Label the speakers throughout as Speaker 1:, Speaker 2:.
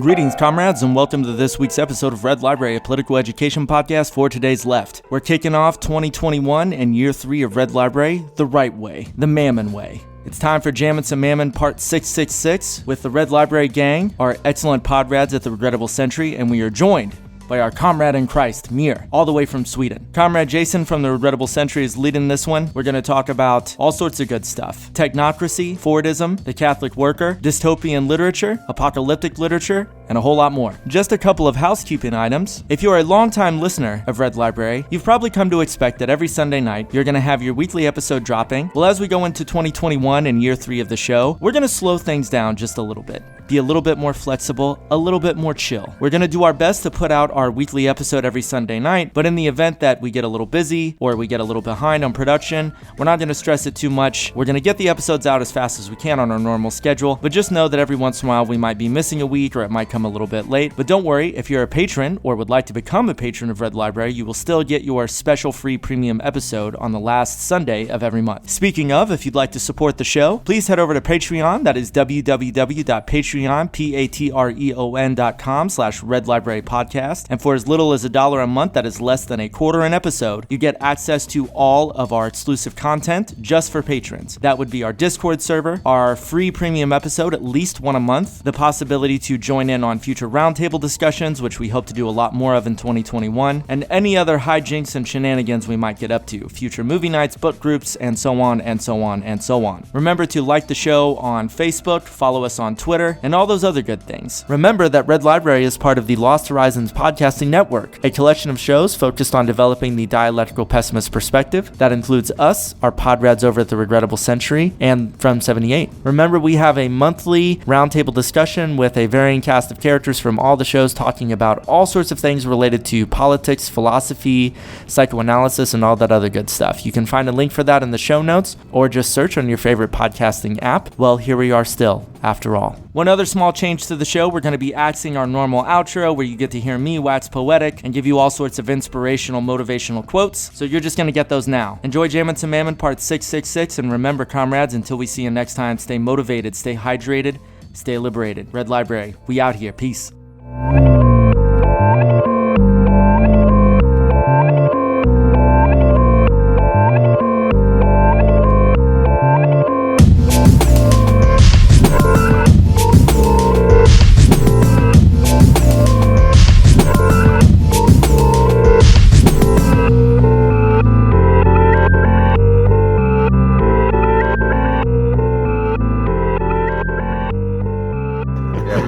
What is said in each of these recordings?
Speaker 1: Greetings, comrades, and welcome to this week's episode of Red Library, a political education podcast for today's left. We're kicking off 2021 and year 3 of Red Library the right way, the Mammon way. It's time for Jammin Some Mammon Part 666 with the Red Library gang, our excellent podrades at the Regrettable Century, and we are joined by our comrade in Christ, Mir, all the way from Sweden. Comrade Jason from the Regrettable Century is leading this one. We're going to talk about all sorts of good stuff. Technocracy, Fordism, the Catholic worker, dystopian literature, apocalyptic literature, and a whole lot more. Just a couple of housekeeping items. If you're a longtime listener of Red Library, you've probably come to expect that every Sunday night, you're going to have your weekly episode dropping. Well, as we go into 2021 and year 3 of the show, we're going to slow things down just a little bit. Be a little bit more flexible, a little bit more chill. We're going to do our best to put out our weekly episode every Sunday night, but in the event that we get a little busy or we get a little behind on production, we're not going to stress it too much. We're going to get the episodes out as fast as we can on our normal schedule, but just know that every once in a while we might be missing a week or it might come a little bit late. But don't worry, if you're a patron or would like to become a patron of Red Library, you will still get your special free premium episode on the last Sunday of every month. Speaking of, if you'd like to support the show, please head over to Patreon. That is patreon.com/Red Library Podcast. And for as little as $1 a month, that is less than a quarter an episode, you get access to all of our exclusive content just for patrons. That would be our Discord server, our free premium episode, at least one a month, the possibility to join in on future roundtable discussions, which we hope to do a lot more of in 2021, and any other hijinks and shenanigans we might get up to, future movie nights, book groups, and so on and so on and so on. Remember to like the show on Facebook, follow us on Twitter, and all those other good things. Remember that Red Library is part of the Lost Horizons Podcasting Network, a collection of shows focused on developing the dialectical pessimist perspective. That includes us, our podrads over at the Regrettable Century, and From 78. Remember, we have a monthly roundtable discussion with a varying cast of characters from all the shows talking about all sorts of things related to politics, philosophy, psychoanalysis, and all that other good stuff. You can find a link for that in the show notes, or just search on your favorite podcasting app. Well, here we are still, after all. One other small change to the show, we're going to be axing our normal outro where you get to hear me wax poetic and give you all sorts of inspirational, motivational quotes. So you're just going to get those now. Enjoy Jammin Some Mammon Part 666, and remember, comrades, until we see you next time, stay motivated, stay hydrated, stay liberated. Red Library, we out here. Peace.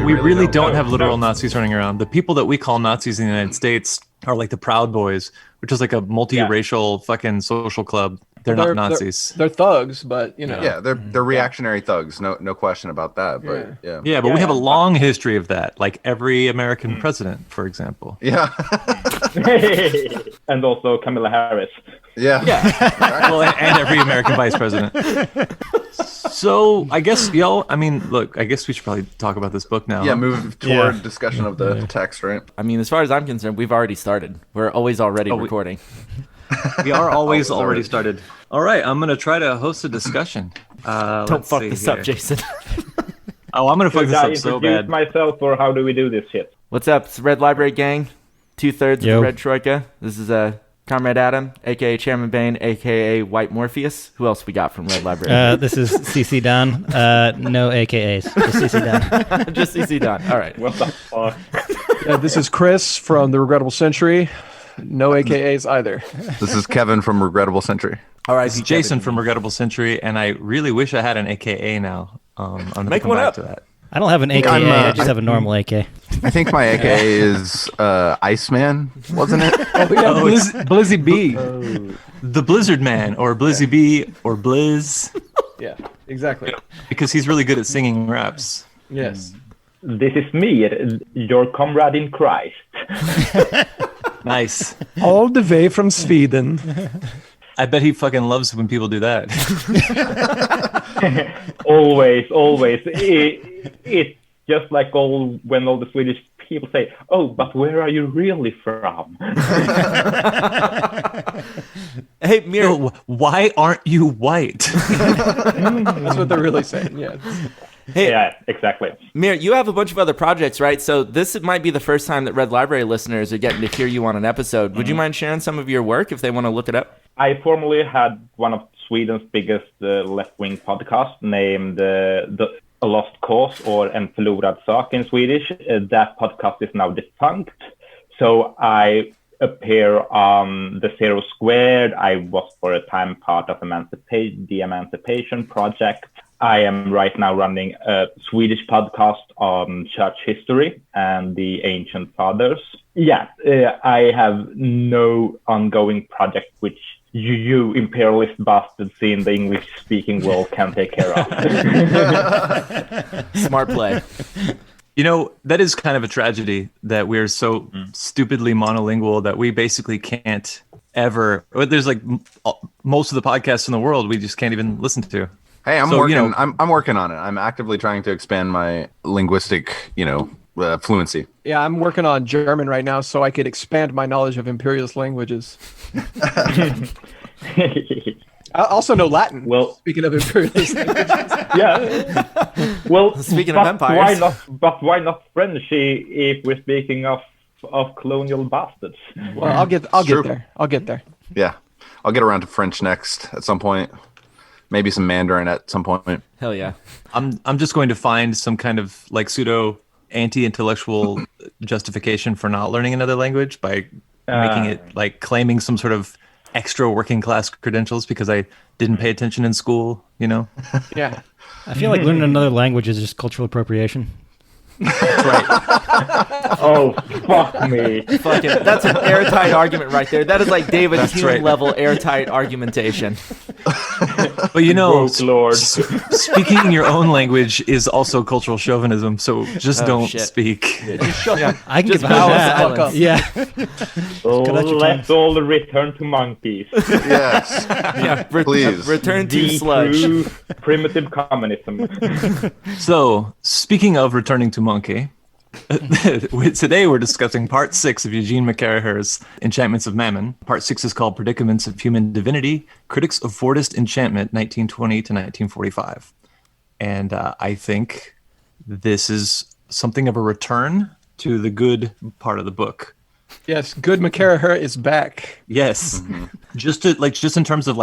Speaker 2: We really don't have literal Nazis running around. The people that we call Nazis in the United States are like the Proud Boys, which is like a multiracial fucking social club. They're not Nazis.
Speaker 3: They're thugs, but you know.
Speaker 4: Yeah, they're reactionary thugs. No question about that. But
Speaker 2: yeah, but we have a long history of that. Like every American president, for example.
Speaker 4: Yeah.
Speaker 5: And also Kamala Harris.
Speaker 4: Yeah.
Speaker 2: Well, and every American vice president. So I guess, I guess we should probably talk about this book now.
Speaker 4: Yeah, move toward discussion of the text, right?
Speaker 1: I mean, as far as I'm concerned, we've already started. We're always already recording.
Speaker 2: We are always already started. All right, I'm going to try to host a discussion.
Speaker 1: Don't fuck this up, Jason.
Speaker 2: Oh, I'm going to fuck this up so bad.
Speaker 5: Introduce myself, or how do we do this shit?
Speaker 1: What's up? It's Red Library Gang, 2/3 of the Red Troika. This is Comrade Adam, a.k.a. Chairman Bane, a.k.a. White Morpheus. Who else we got from Red Library?
Speaker 6: This is CC Don. No AKAs. Just CC Don.
Speaker 1: Just CC Don. All right.
Speaker 5: What the fuck?
Speaker 3: This is Chris from the Regrettable Century. No AKAs either.
Speaker 4: This is Kevin from Regrettable Century.
Speaker 1: All right.
Speaker 2: This is Jason from Regrettable Century, and I really wish I had an AKA now. I'm going to come back to that.
Speaker 6: I don't have an AKA. I just have a normal AK.
Speaker 4: I think my AKA is Iceman, wasn't it?
Speaker 3: Blizzy B.
Speaker 2: The Blizzard Man, or Blizzy B, or Blizz.
Speaker 3: Yeah, exactly.
Speaker 2: Because he's really good at singing raps.
Speaker 3: Yes.
Speaker 5: This is me, your comrade in Christ.
Speaker 2: Nice.
Speaker 3: All the way from Sweden.
Speaker 2: I bet he fucking loves when people do that.
Speaker 5: Always. It's just like when all the Swedish people say, "Oh, but where are you really from?"
Speaker 1: Hey, Mir,
Speaker 2: no, why aren't you white?
Speaker 3: That's what they're really saying. Yeah.
Speaker 1: Hey,
Speaker 5: Yeah, exactly.
Speaker 1: Mir, you have a bunch of other projects, right? So this might be the first time that Red Library listeners are getting to hear you on an episode. Would you mind sharing some of your work if they want to look it up?
Speaker 5: I formerly had one of Sweden's biggest left-wing podcasts named A Lost Cause, or En förlorad sak in Swedish. That podcast is now defunct. So I appear on the Zero Squared. I was for a time part of the Emancipation Project. I am right now running a Swedish podcast on church history and the ancient fathers. Yeah, I have no ongoing project which you imperialist bastards in the English-speaking world can take care of.
Speaker 1: Smart play.
Speaker 2: You know, that is kind of a tragedy that we're so stupidly monolingual that we basically can't ever. There's like most of the podcasts in the world we just can't even listen to.
Speaker 4: Hey, I'm
Speaker 2: So,
Speaker 4: working.
Speaker 2: you know-
Speaker 4: I'm working on it. I'm actively trying to expand my linguistic, fluency.
Speaker 3: Yeah, I'm working on German right now, so I could expand my knowledge of imperialist languages. I also know Latin.
Speaker 5: Well-
Speaker 3: speaking of imperialist languages.
Speaker 5: Yeah. Well,
Speaker 1: Speaking of
Speaker 5: but
Speaker 1: empires.
Speaker 5: why not French if we're speaking of colonial bastards?
Speaker 3: Well, I'll get
Speaker 4: True.
Speaker 3: there. I'll get there.
Speaker 4: Yeah, I'll get around to French next at some point. Maybe some Mandarin at some point.
Speaker 1: Hell yeah.
Speaker 2: I'm just going to find some kind of like pseudo anti-intellectual justification for not learning another language by making it like claiming some sort of extra working class credentials because I didn't pay attention in school, you know?
Speaker 3: Yeah.
Speaker 6: I feel like learning another language is just cultural appropriation.
Speaker 5: Oh, fuck me.
Speaker 1: Fucking, that's an airtight argument right there. That is like David Hume
Speaker 2: right.
Speaker 1: level airtight argumentation.
Speaker 2: But you know,
Speaker 5: Woke lord.
Speaker 2: speaking your own language is also cultural chauvinism, so just don't
Speaker 1: shit.
Speaker 2: speak.
Speaker 6: I can
Speaker 1: Just
Speaker 6: get
Speaker 1: bow
Speaker 6: behind
Speaker 1: silence.
Speaker 6: that. Yeah. out your
Speaker 5: Let's all return to monkeys.
Speaker 4: Yes,
Speaker 1: Yeah,
Speaker 4: please.
Speaker 1: return to
Speaker 5: The
Speaker 1: sludge.
Speaker 5: true primitive communism.
Speaker 2: So, speaking of returning to monkey, today we're discussing part 6 of Eugene McCarraher's Enchantments of Mammon. Part 6 is called Predicaments of Human Divinity, Critics of Fordist Enchantment, 1920 to 1945. And I think this is something of a return to the good part of the book.
Speaker 3: Yes, good McCarraher is back.
Speaker 2: Yes. Just in terms of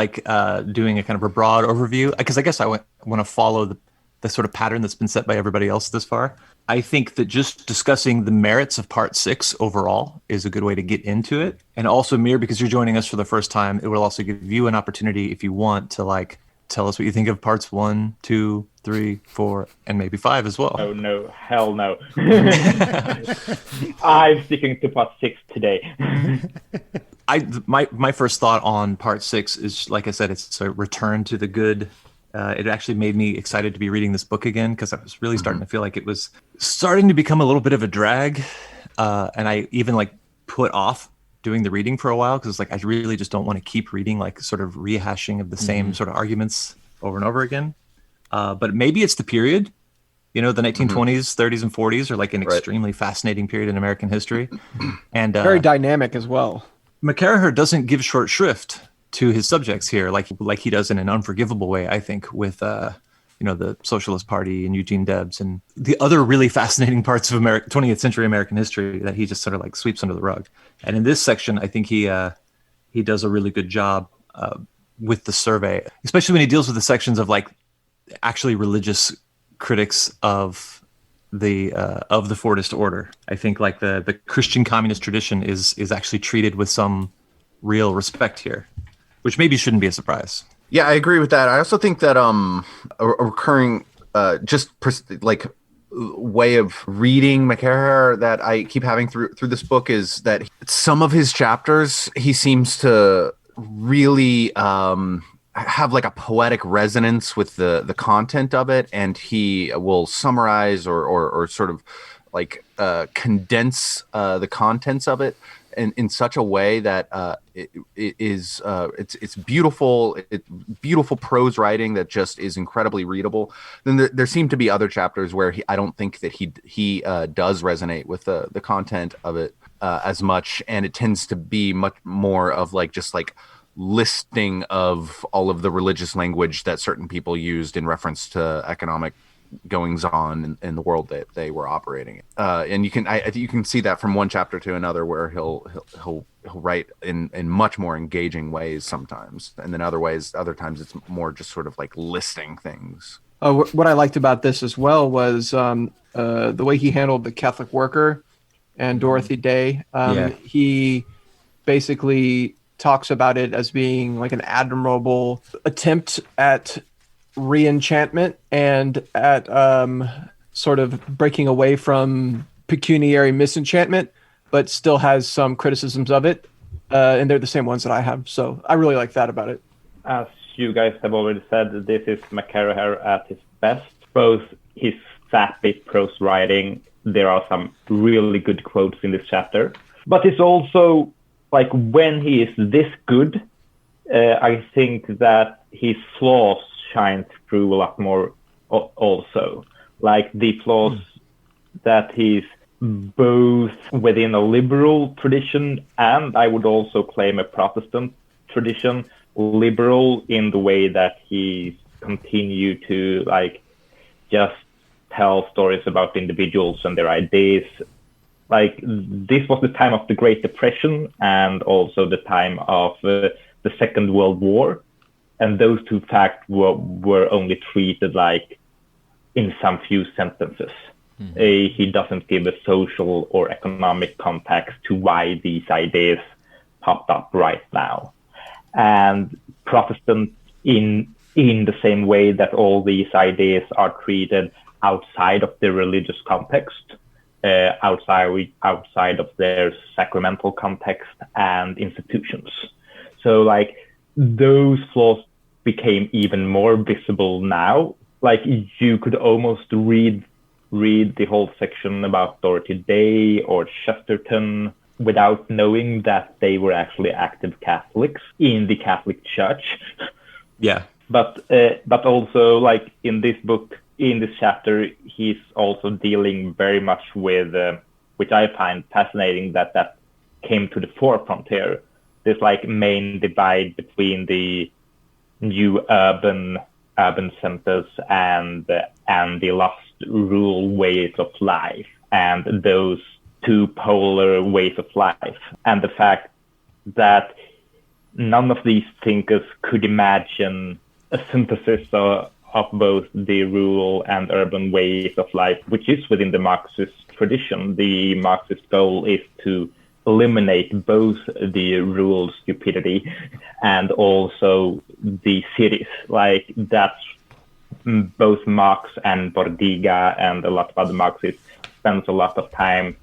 Speaker 2: doing a kind of a broad overview, because I guess I want to follow the sort of pattern that's been set by everybody else this far. I think that just discussing the merits of part 6 overall is a good way to get into it. And also, Mir, because you're joining us for the first time, it will also give you an opportunity if you want to tell us what you think of parts 1, 2, 3, 4, and maybe 5 as well.
Speaker 5: Oh no, hell no. I'm sticking to part 6 today.
Speaker 2: My first thought on part 6 is, like I said, it's a return to the good. It actually made me excited to be reading this book again because I was really starting to feel like it was starting to become a little bit of a drag. And I even put off doing the reading for a while because I really just don't want to keep reading sort of rehashing of the same sort of arguments over and over again. But maybe it's the period, the 1920s, 30s, and 40s are an extremely fascinating period in American history. And
Speaker 3: Very dynamic as well.
Speaker 2: McCarraher doesn't give short shrift to his subjects here, like he does in an unforgivable way, I think, with the Socialist Party and Eugene Debs and the other really fascinating parts of 20th century American history that he just sort of sweeps under the rug. And in this section, I think he does a really good job with the survey, especially when he deals with the sections of actually religious critics of the Fordist order. I think the Christian communist tradition is actually treated with some real respect here, which maybe shouldn't be a surprise.
Speaker 4: Yeah, I agree with that. I also think that a recurring way of reading McCarraher that I keep having through this book is that some of his chapters he seems to really have a poetic resonance with the content of it, and he will summarize or sort of condense the contents of it in such a way that it's beautiful. It's beautiful prose writing that just is incredibly readable. Then there seem to be other chapters where I don't think that he does resonate with the content of it as much, and it tends to be much more of listing of all of the religious language that certain people used in reference to economic goings on in the world that they were operating in. And I think you can see that from one chapter to another, where he'll write in much more engaging ways sometimes, and then other times it's more just sort of like listing things.
Speaker 3: What I liked about this as well was the way he handled the Catholic worker and Dorothy Day. He basically talks about it as being like an admirable attempt at re-enchantment and at sort of breaking away from pecuniary misenchantment, but still has some criticisms of it. And they're the same ones that I have. So I really like that about it.
Speaker 5: As you guys have already said, this is McCarraher at his best. Both his sappy prose writing, there are some really good quotes in this chapter. But it's also, like, when he is this good, I think that his flaws shine through a lot more also. Like the flaws that he's both within a liberal tradition and I would also claim a Protestant tradition, liberal in the way that he continued to like just tell stories about individuals and their ideas. Like this was the time of the Great Depression and also the time of the Second World War, and those two facts were only treated like in some few sentences. He doesn't give a social or economic context to why these ideas popped up right now. And Protestant in the same way that all these ideas are treated outside of the religious context, outside of their sacramental context and institutions. So like those flaws became even more visible now. Like you could almost read the whole section about Dorothy Day or Chesterton without knowing that they were actually active Catholics in the Catholic Church.
Speaker 2: Yeah.
Speaker 5: But also like in this book, in this chapter, he's also dealing very much with, which I find fascinating that came to the forefront here. This like main divide between the new urban centers and the lost rural ways of life, and those two polar ways of life, and the fact that none of these thinkers could imagine a synthesis of both the rural and urban ways of life, which is within the Marxist tradition. The Marxist goal is to eliminate both the rural stupidity and also the cities. Like that's both Marx and Bordiga and a lot of other Marxists spends a lot of time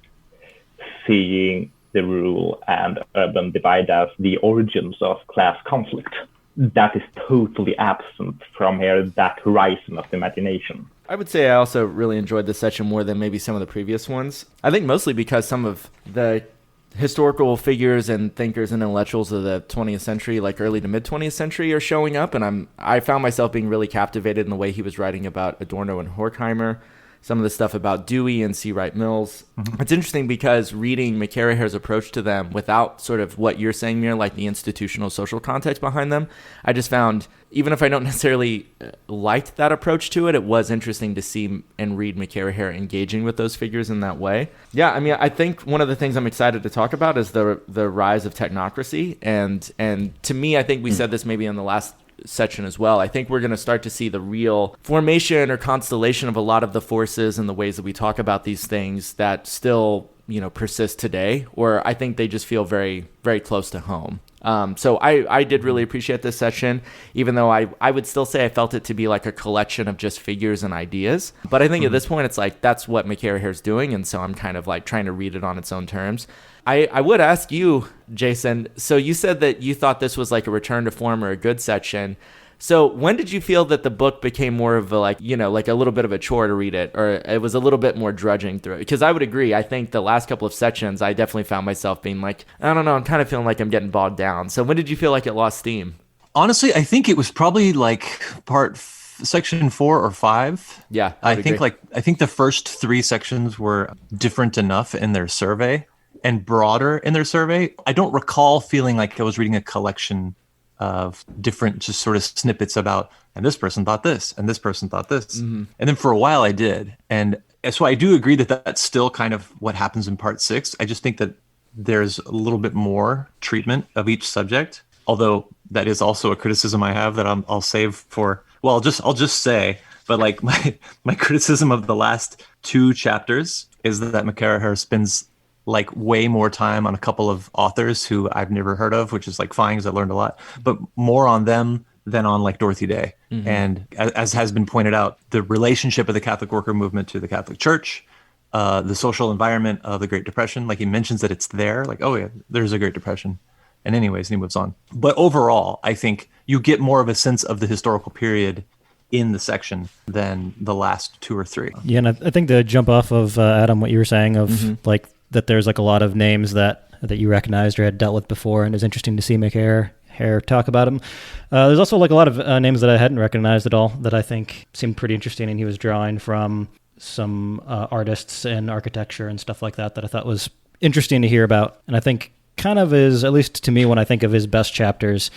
Speaker 5: seeing the rural and urban divide as the origins of class conflict. That is totally absent from here, that horizon of imagination.
Speaker 1: I would say I also really enjoyed this section more than maybe some of the previous ones. I think mostly because some of the historical figures and thinkers and intellectuals of the 20th century, like early to mid 20th century, are showing up, and I found myself being really captivated in the way he was writing about Adorno and Horkheimer, some of the stuff about Dewey and C. Wright Mills. It's interesting because reading McCarraher's approach to them without sort of what you're saying, Mir, like the institutional social context behind them, I just found, even if I don't necessarily liked that approach to it, it was interesting to see and read McCarraher engaging with those figures in that way. Yeah, I mean, I think one of the things I'm excited to talk about is the rise of technocracy. And to me, I think we said this maybe in the last section as well. I think we're going to start to see the real formation or constellation of a lot of the forces and the ways that we talk about these things that still, persist today, or I think they just feel very, very close to home. So I did really appreciate this session, even though I would still say I felt it to be like a collection of just figures and ideas. But I think at this point, it's like, that's what McCarraher's doing. And so I'm kind of like trying to read it on its own terms. I would ask you, Jason, so you said that you thought this was like a return to form or a good section. So when did you feel that the book became more of a like a little bit of a chore to read it, or it was a little bit more drudging through it? Because I would agree. I think the last couple of sections, I definitely found myself being like, I don't know, I'm kind of feeling like I'm getting bogged down. So when did you feel like it lost steam?
Speaker 2: Honestly, I think it was probably like section 4 or 5.
Speaker 1: Yeah,
Speaker 2: I think the first 3 sections were different enough in their survey and broader in their survey. I don't recall feeling like I was reading a collection of different just sort of snippets about, and this person thought this, and this person thought this. And then for a while I did. And so I do agree that that's still kind of what happens in part 6. I just think that there's a little bit more treatment of each subject, although that is also a criticism I have that I'll save for, well, I'll just say, but like my criticism of the last 2 chapters is that McCarraher spends like way more time on a couple of authors who I've never heard of, which is like fine because I learned a lot, but more on them than on like Dorothy Day. And as has been pointed out, the relationship of the Catholic worker movement to the Catholic Church, the social environment of the Great Depression, like he mentions that it's there, like, oh yeah, there's a Great Depression. And anyways, he moves on. But overall, I think you get more of a sense of the historical period in the section than the last 2 or 3.
Speaker 6: Yeah, and I think to jump off of Adam, what you were saying of like that there's like a lot of names that you recognized or had dealt with before, and it's interesting to see McCarraher talk about him. There's also like a lot of names that I hadn't recognized at all that I think seemed pretty interesting, and he was drawing from some artists and architecture and stuff like that I thought was interesting to hear about. And I think kind of is, at least to me, when I think of his best chapters,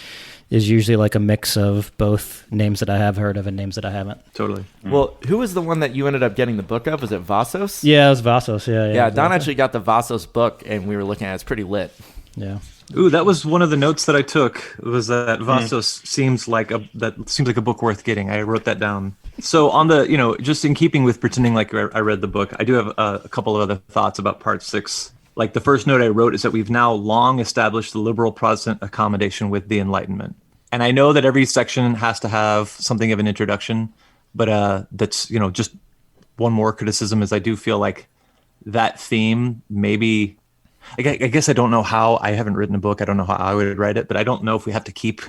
Speaker 6: is usually like a mix of both names that I have heard of and names that I haven't.
Speaker 2: Totally.
Speaker 1: Well, who was the one that you ended up getting the book of? Was it Vassos?
Speaker 6: Yeah, it was Vassos. Yeah,
Speaker 1: Don actually got the Vassos book, and we were looking at it. It's pretty lit.
Speaker 6: Yeah.
Speaker 2: Ooh, that was one of the notes that I took, was that Vassos seems like a book worth getting. I wrote that down. So on the, just in keeping with pretending like I read the book, I do have a couple of other thoughts about part 6. Like the first note I wrote is that we've now long established the liberal Protestant accommodation with the Enlightenment. And I know that every section has to have something of an introduction, but that's, just one more criticism is I do feel like that theme maybe, I guess I don't know how, I haven't written a book, I don't know how I would write it, but I don't know if we have to keep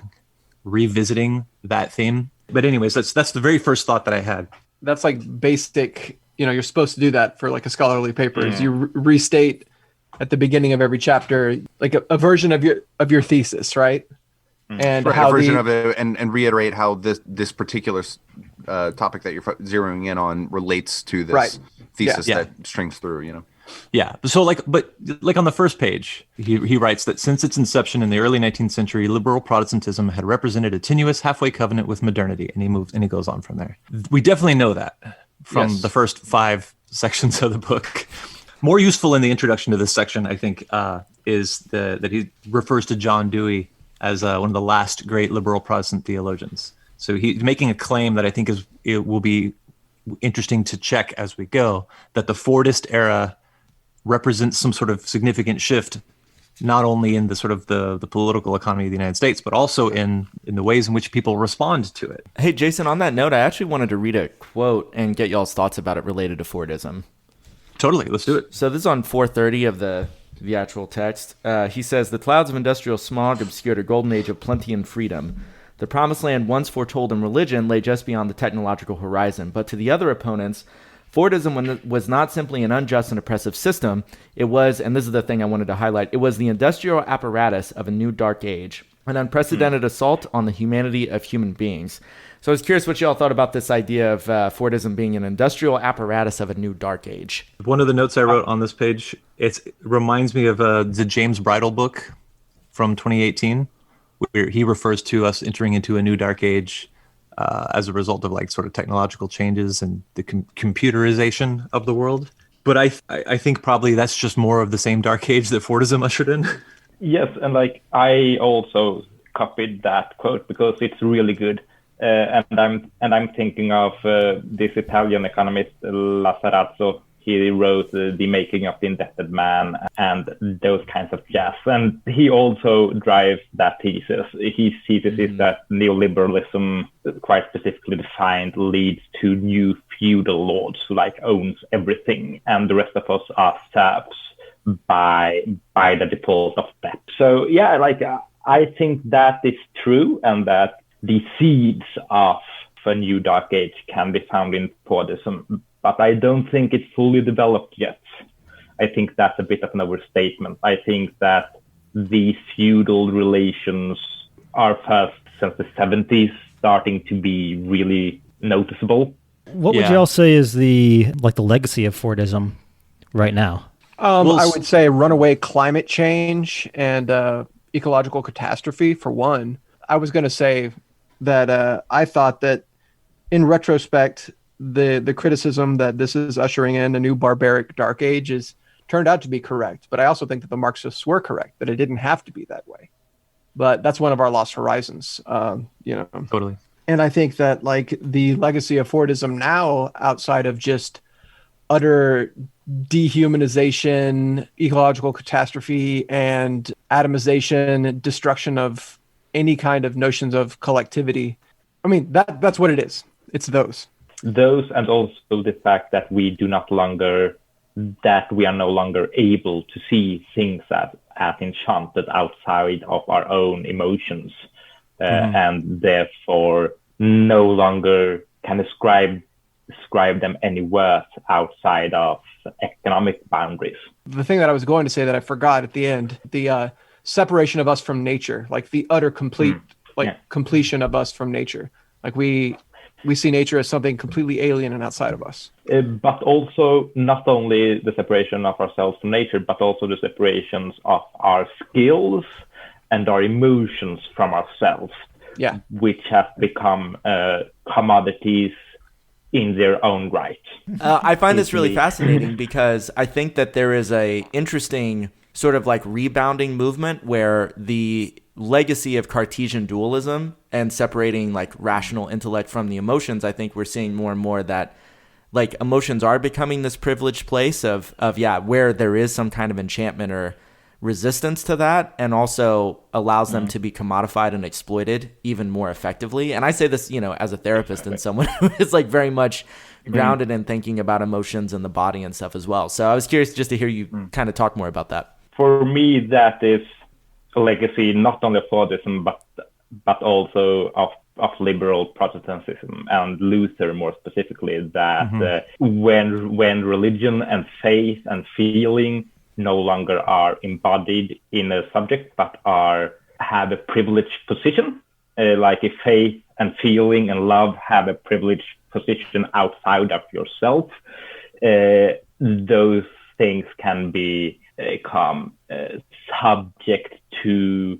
Speaker 2: revisiting that theme. But anyways, that's the very first thought that I had.
Speaker 3: That's like basic, you're supposed to do that for like a scholarly paper, is you restate at the beginning of every chapter, like a version of your thesis, right? And
Speaker 4: right,
Speaker 3: how
Speaker 4: a version of it, and reiterate how this particular topic that you're zeroing in on relates to this thesis that strings through.
Speaker 2: Yeah. So but on the first page, he writes that since its inception in the early 19th century, liberal Protestantism had represented a tenuous halfway covenant with modernity, and he goes on from there. We definitely know that from the first 5 sections of the book. More useful in the introduction to this section, I think, is that he refers to John Dewey as one of the last great liberal Protestant theologians. So he's making a claim that I think it will be interesting to check as we go, that the Fordist era represents some sort of significant shift, not only in the sort of the political economy of the United States, but also in the ways in which people respond to it.
Speaker 1: Hey, Jason, on that note, I actually wanted to read a quote and get y'all's thoughts about it related to Fordism.
Speaker 2: Totally, let's do it.
Speaker 1: So this is on 430 of the actual text. He says, "The clouds of industrial smog obscured a golden age of plenty and freedom. The promised land once foretold in religion lay just beyond the technological horizon. But to the other opponents, Fordism was not simply an unjust and oppressive system. It was, and this is the thing I wanted to highlight, it was the industrial apparatus of a new dark age, an unprecedented assault on the humanity of human beings." So I was curious what y'all thought about this idea of Fordism being an industrial apparatus of a new dark age.
Speaker 2: One of the notes I wrote on this page, it reminds me of the James Bridle book from 2018, where he refers to us entering into a new dark age as a result of like sort of technological changes and the computerization of the world. But I think probably that's just more of the same dark age that Fordism ushered in.
Speaker 5: Yes, and like I also copied that quote because it's really good. And I'm thinking of this Italian economist Lazzarazzo. He wrote The Making of the Indebted Man and those kinds of jazz. And he also drives that thesis. His thesis is that neoliberalism, quite specifically defined, leads to new feudal lords who like owns everything, and the rest of us are serfs by the default of debt. So yeah, like I think that is true, and that the seeds of a new dark age can be found in Fordism, but I don't think it's fully developed yet. I think that's a bit of an overstatement. I think that these feudal relations are first since the 70s starting to be really noticeable.
Speaker 6: What would y'all say is the legacy of Fordism right now?
Speaker 3: I would say runaway climate change and ecological catastrophe for one. I was going to say that I thought that in retrospect, the criticism that this is ushering in a new barbaric dark age is turned out to be correct. But I also think that the Marxists were correct, that it didn't have to be that way. But that's one of our lost horizons,
Speaker 2: Totally.
Speaker 3: And I think that like the legacy of Fordism now, outside of just utter dehumanization, ecological catastrophe, and atomization, destruction of any kind of notions of collectivity. I mean, that's what it is. It's those.
Speaker 5: Those, and also the fact that we are no longer able to see things as enchanted outside of our own emotions, and therefore no longer can ascribe them any worth outside of economic boundaries.
Speaker 3: The thing that I was going to say that I forgot at the end, the separation of us from nature, like the utter completion of us from nature. Like we see nature as something completely alien and outside of us.
Speaker 5: But also not only the separation of ourselves from nature, but also the separations of our skills and our emotions from ourselves, which have become commodities in their own right.
Speaker 1: I find this really fascinating because I think that there is a interesting sort of like rebounding movement where the legacy of Cartesian dualism and separating like rational intellect from the emotions, I think we're seeing more and more that like emotions are becoming this privileged place of where there is some kind of enchantment or resistance to that, and also allows them to be commodified and exploited even more effectively. And I say this, as a therapist and someone who is like very much grounded in thinking about emotions and the body and stuff as well. So I was curious just to hear you kind of talk more about that.
Speaker 5: For me, that is a legacy not only of Fordism, but also of liberal Protestantism and Luther more specifically, that when religion and faith and feeling no longer are embodied in a subject, but have a privileged position, like if faith and feeling and love have a privileged position outside of yourself, those things can become subject to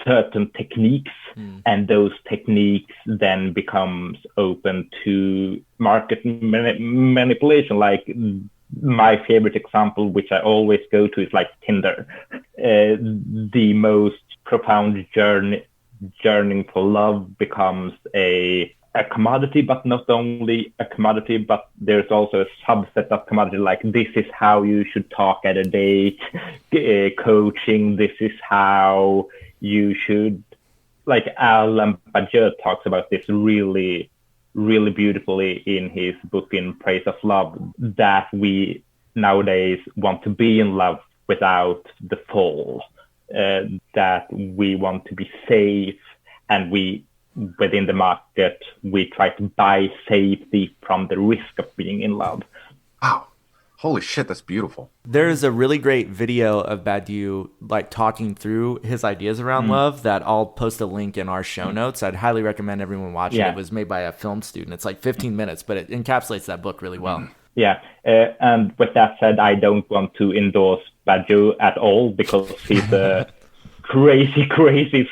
Speaker 5: certain techniques, and those techniques then becomes open to market manipulation. Like my favorite example, which I always go to, is like Tinder. The most profound journeying for love becomes a commodity, but not only a commodity, but there's also a subset of commodity, like this is how you should talk at a date, coaching, this is how you should, like Alain Badiou talks about this really beautifully in his book In Praise of Love, that we nowadays want to be in love without the fall, that we want to be safe, and within the market, we try to buy safety from the risk of being in love.
Speaker 4: Wow. Holy shit, that's beautiful.
Speaker 1: There's a really great video of Badiou like talking through his ideas around love that I'll post a link in our show notes. I'd highly recommend everyone watch it. It was made by a film student. It's like 15 minutes, but it encapsulates that book really well.
Speaker 5: Yeah, and with that said, I don't want to endorse Badiou at all because he's a crazy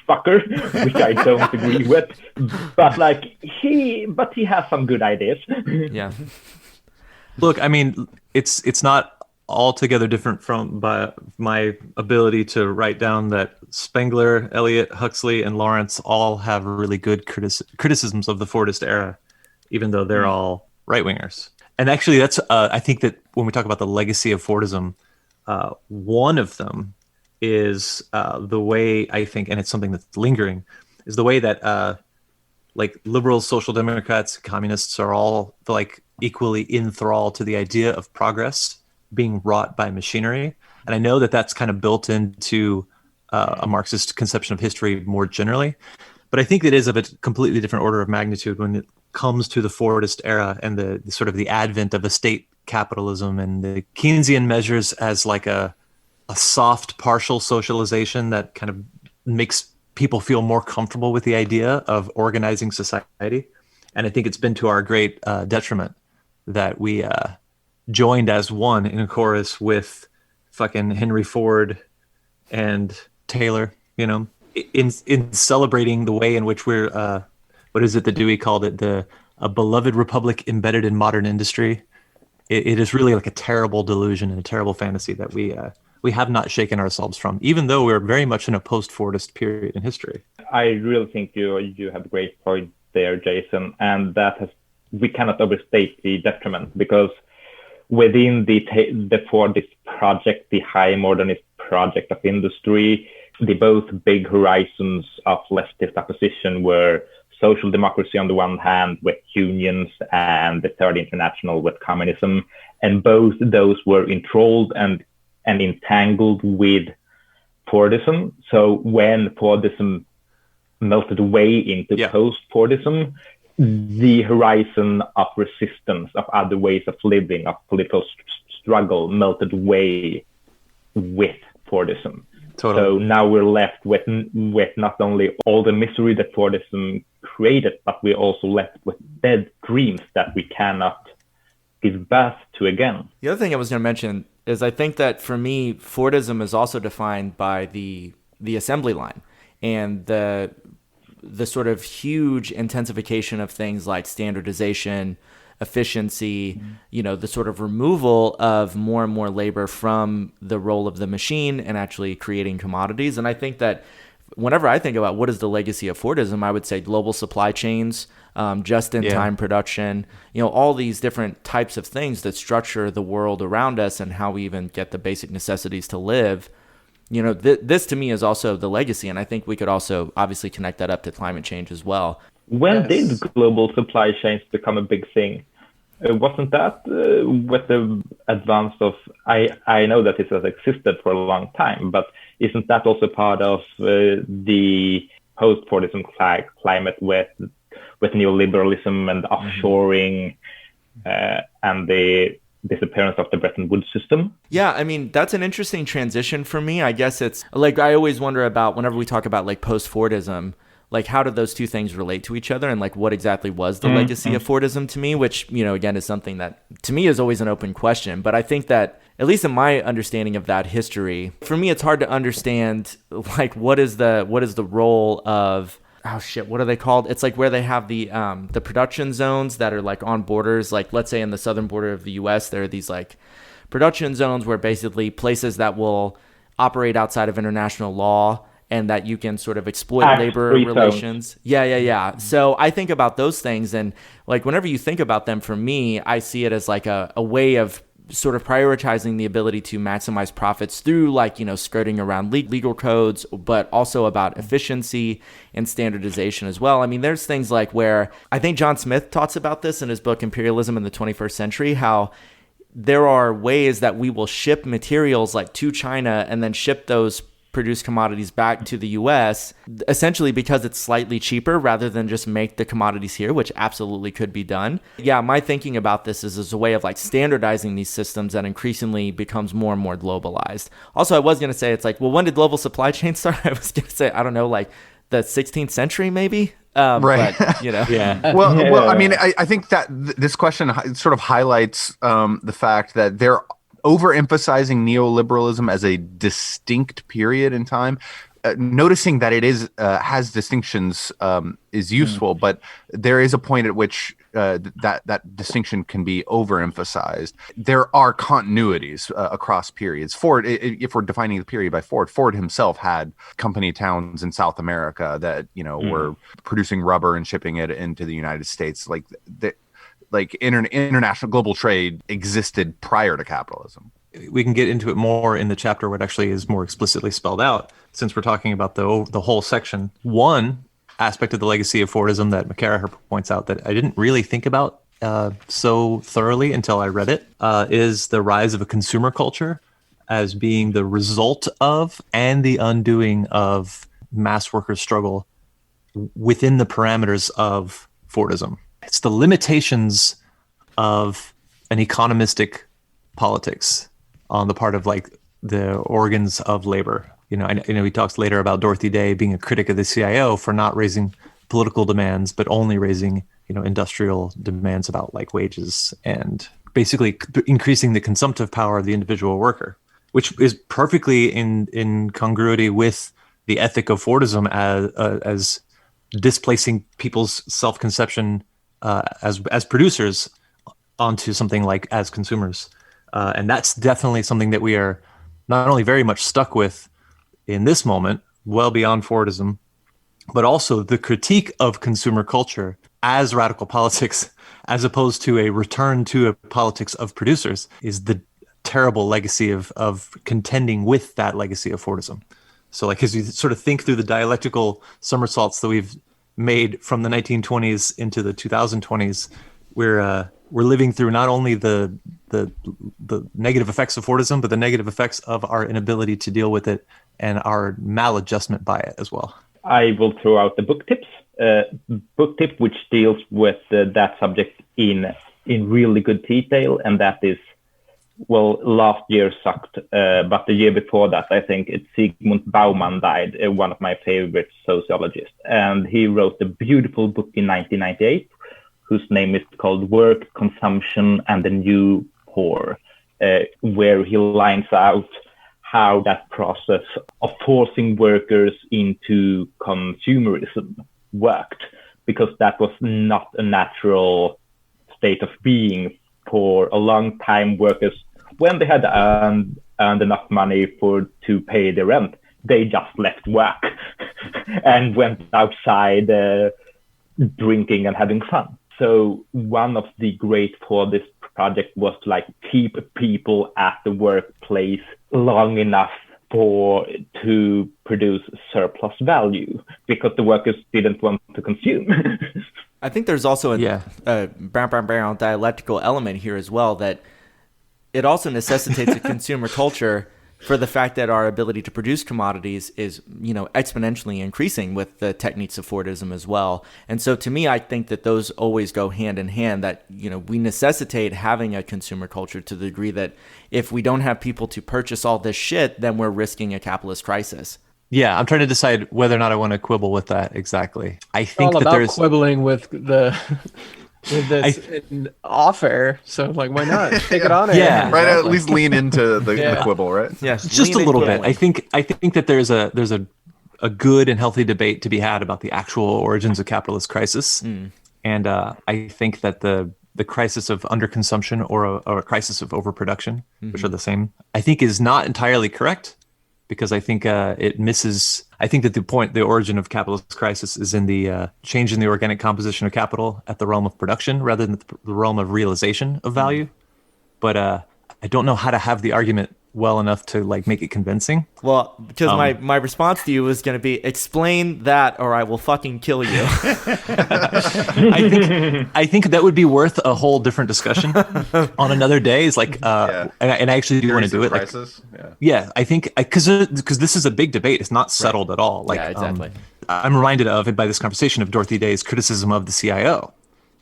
Speaker 5: fucker, which I don't agree with. But like he has some good ideas.
Speaker 1: Yeah.
Speaker 2: Look, I mean, it's not altogether different from my ability to write down that Spengler, Eliot, Huxley, and Lawrence all have really good criticisms of the Fordist era, even though they're all right-wingers. And actually, that's I think that when we talk about the legacy of Fordism, one of them is the way, I think, and it's something that's lingering, is the way that like liberals, social democrats, communists are all like equally enthralled to the idea of progress being wrought by machinery. And I know that that's kind of built into a Marxist conception of history more generally, but I think it is of a completely different order of magnitude when it comes to the Fordist era and the sort of the advent of the state capitalism and the Keynesian measures as like a soft partial socialization that kind of makes people feel more comfortable with the idea of organizing society. And I think it's been to our great detriment that we joined as one in a chorus with fucking Henry Ford and Taylor, in celebrating the way in which we're what is it that Dewey called it, a beloved republic embedded in modern industry. It is really like a terrible delusion and a terrible fantasy that we have not shaken ourselves from, even though we're very much in a post-Fordist period in history.
Speaker 5: I really think you have a great point there, Jason, and we cannot overstate the detriment, because within the Fordist project, the high modernist project of industry, the both big horizons of leftist opposition were social democracy on the one hand with unions and the Third International with communism. And both those were enthralled and entangled with Fordism. So when Fordism melted away into post-Fordism, the horizon of resistance, of other ways of living, of political struggle melted away with Fordism. Totally. So now we're left with not only all the misery that Fordism created, but we're also left with dead dreams that we cannot give birth to again.
Speaker 1: The other thing I was going to mention is I think that for me, Fordism is also defined by the assembly line and the sort of huge intensification of things like standardization, efficiency, the sort of removal of more and more labor from the role of the machine and actually creating commodities. And I think that whenever I think about what is the legacy of Fordism, I would say global supply chains, just-in-time production, all these different types of things that structure the world around us and how we even get the basic necessities to live. This to me is also the legacy. And I think we could also obviously connect that up to climate change as well.
Speaker 5: When did global supply chains become a big thing? Wasn't that with the advance of, I know that it has existed for a long time, but isn't that also part of the post-Fordism climate with neoliberalism and offshoring and the disappearance of the Bretton Woods system?
Speaker 1: Yeah, I mean, that's an interesting transition for me. I guess it's like, I always wonder about whenever we talk about like post-Fordism, like how do those two things relate to each other, and like what exactly was the legacy of Fordism to me, which, again, is something that to me is always an open question. But I think that at least in my understanding of that history, for me, it's hard to understand like what is the role of, what are they called? It's like where they have the production zones that are like on borders. Like let's say in the southern border of the US, there are these like production zones where basically places that will operate outside of international law and that you can sort of exploit labor relations. Yeah. So I think about those things, and like whenever you think about them, for me, I see it as like a way of sort of prioritizing the ability to maximize profits through like, skirting around legal codes, but also about efficiency and standardization as well. I mean, there's things like where I think John Smith talks about this in his book, Imperialism in the 21st Century, how there are ways that we will ship materials like to China and then ship those produced commodities back to the US, essentially because it's slightly cheaper rather than just make the commodities here, which absolutely could be done. Yeah, my thinking about this is as a way of like standardizing these systems that increasingly becomes more and more globalized. Also, I was going to say, it's like, well, when did global supply chains start? I was going to say, I don't know, like the 16th century maybe?
Speaker 4: Right.
Speaker 1: But,
Speaker 2: Yeah.
Speaker 4: Well, I mean, I think that this question sort of highlights the fact that they're overemphasizing neoliberalism as a distinct period in time. Noticing that it is has distinctions is useful, but there is a point at which that distinction can be overemphasized. There are continuities across periods. Ford, if we're defining the period by Ford himself had company towns in South America that were producing rubber and shipping it into the United States. International global trade existed prior to capitalism.
Speaker 2: We can get into it more in the chapter where it actually is more explicitly spelled out, since we're talking about the whole section. One aspect of the legacy of Fordism that McCarraher points out that I didn't really think about so thoroughly until I read it is the rise of a consumer culture as being the result of and the undoing of mass worker struggle within the parameters of Fordism. It's the limitations of an economistic politics on the part of like the organs of labor. He talks later about Dorothy Day being a critic of the CIO for not raising political demands, but only raising, industrial demands about like wages and basically increasing the consumptive power of the individual worker, which is perfectly in congruity with the ethic of Fordism as displacing people's self-conception as producers onto something like as consumers. And that's definitely something that we are not only very much stuck with in this moment, well beyond Fordism, but also the critique of consumer culture as radical politics, as opposed to a return to a politics of producers, is the terrible legacy of contending with that legacy of Fordism. So like, as you sort of think through the dialectical somersaults that we've made from the 1920s into the 2020s, we're living through not only the negative effects of Fordism, but the negative effects of our inability to deal with it and our maladjustment by it as well.
Speaker 5: I will throw out the book tips. Book tip which deals with that subject in really good detail, and that is, well, last year sucked, but the year before that, I think it's Zygmunt Bauman died, one of my favorite sociologists, and he wrote a beautiful book in 1998 whose name is called Work, Consumption, and the New Poor, where he lines out how that process of forcing workers into consumerism worked, because that was not a natural state of being for a long time. Workers, when they had earned enough money to pay their rent, they just left work and went outside drinking and having fun. So one of the great for this project was to like keep people at the workplace long enough to produce surplus value, because the workers didn't want to consume.
Speaker 1: I think there's also a dialectical element here as well, that it also necessitates a consumer culture for the fact that our ability to produce commodities is, exponentially increasing with the techniques of Fordism as well. And so to me, I think that those always go hand in hand, that, we necessitate having a consumer culture to the degree that if we don't have people to purchase all this shit, then we're risking a capitalist crisis.
Speaker 2: Yeah, I'm trying to decide whether or not I want to quibble with that exactly. I think
Speaker 3: all
Speaker 2: that
Speaker 3: about
Speaker 2: there's
Speaker 3: quibbling with this in off-air, so like, why not take it on air?
Speaker 2: Yeah,
Speaker 4: right. At least lean into the quibble, right?
Speaker 1: Yeah,
Speaker 2: just a little bit. I think that there's a good and healthy debate to be had about the actual origins of capitalist crisis, and I think that the crisis of underconsumption or a crisis of overproduction, which are the same, I think is not entirely correct, because I think it misses. I think that the origin of capitalist crisis is in the change in the organic composition of capital at the realm of production rather than the realm of realization of value. But I don't know how to have the argument well enough to like make it convincing.
Speaker 1: Well, because my response to you was going to be, explain that or I will fucking kill you.
Speaker 2: I think that would be worth a whole different discussion on another day. Is like, and I actually do want to do it. Like, I think because this is a big debate. It's not settled at all. Like,
Speaker 1: exactly.
Speaker 2: I'm reminded of it by this conversation of Dorothy Day's criticism of the CIO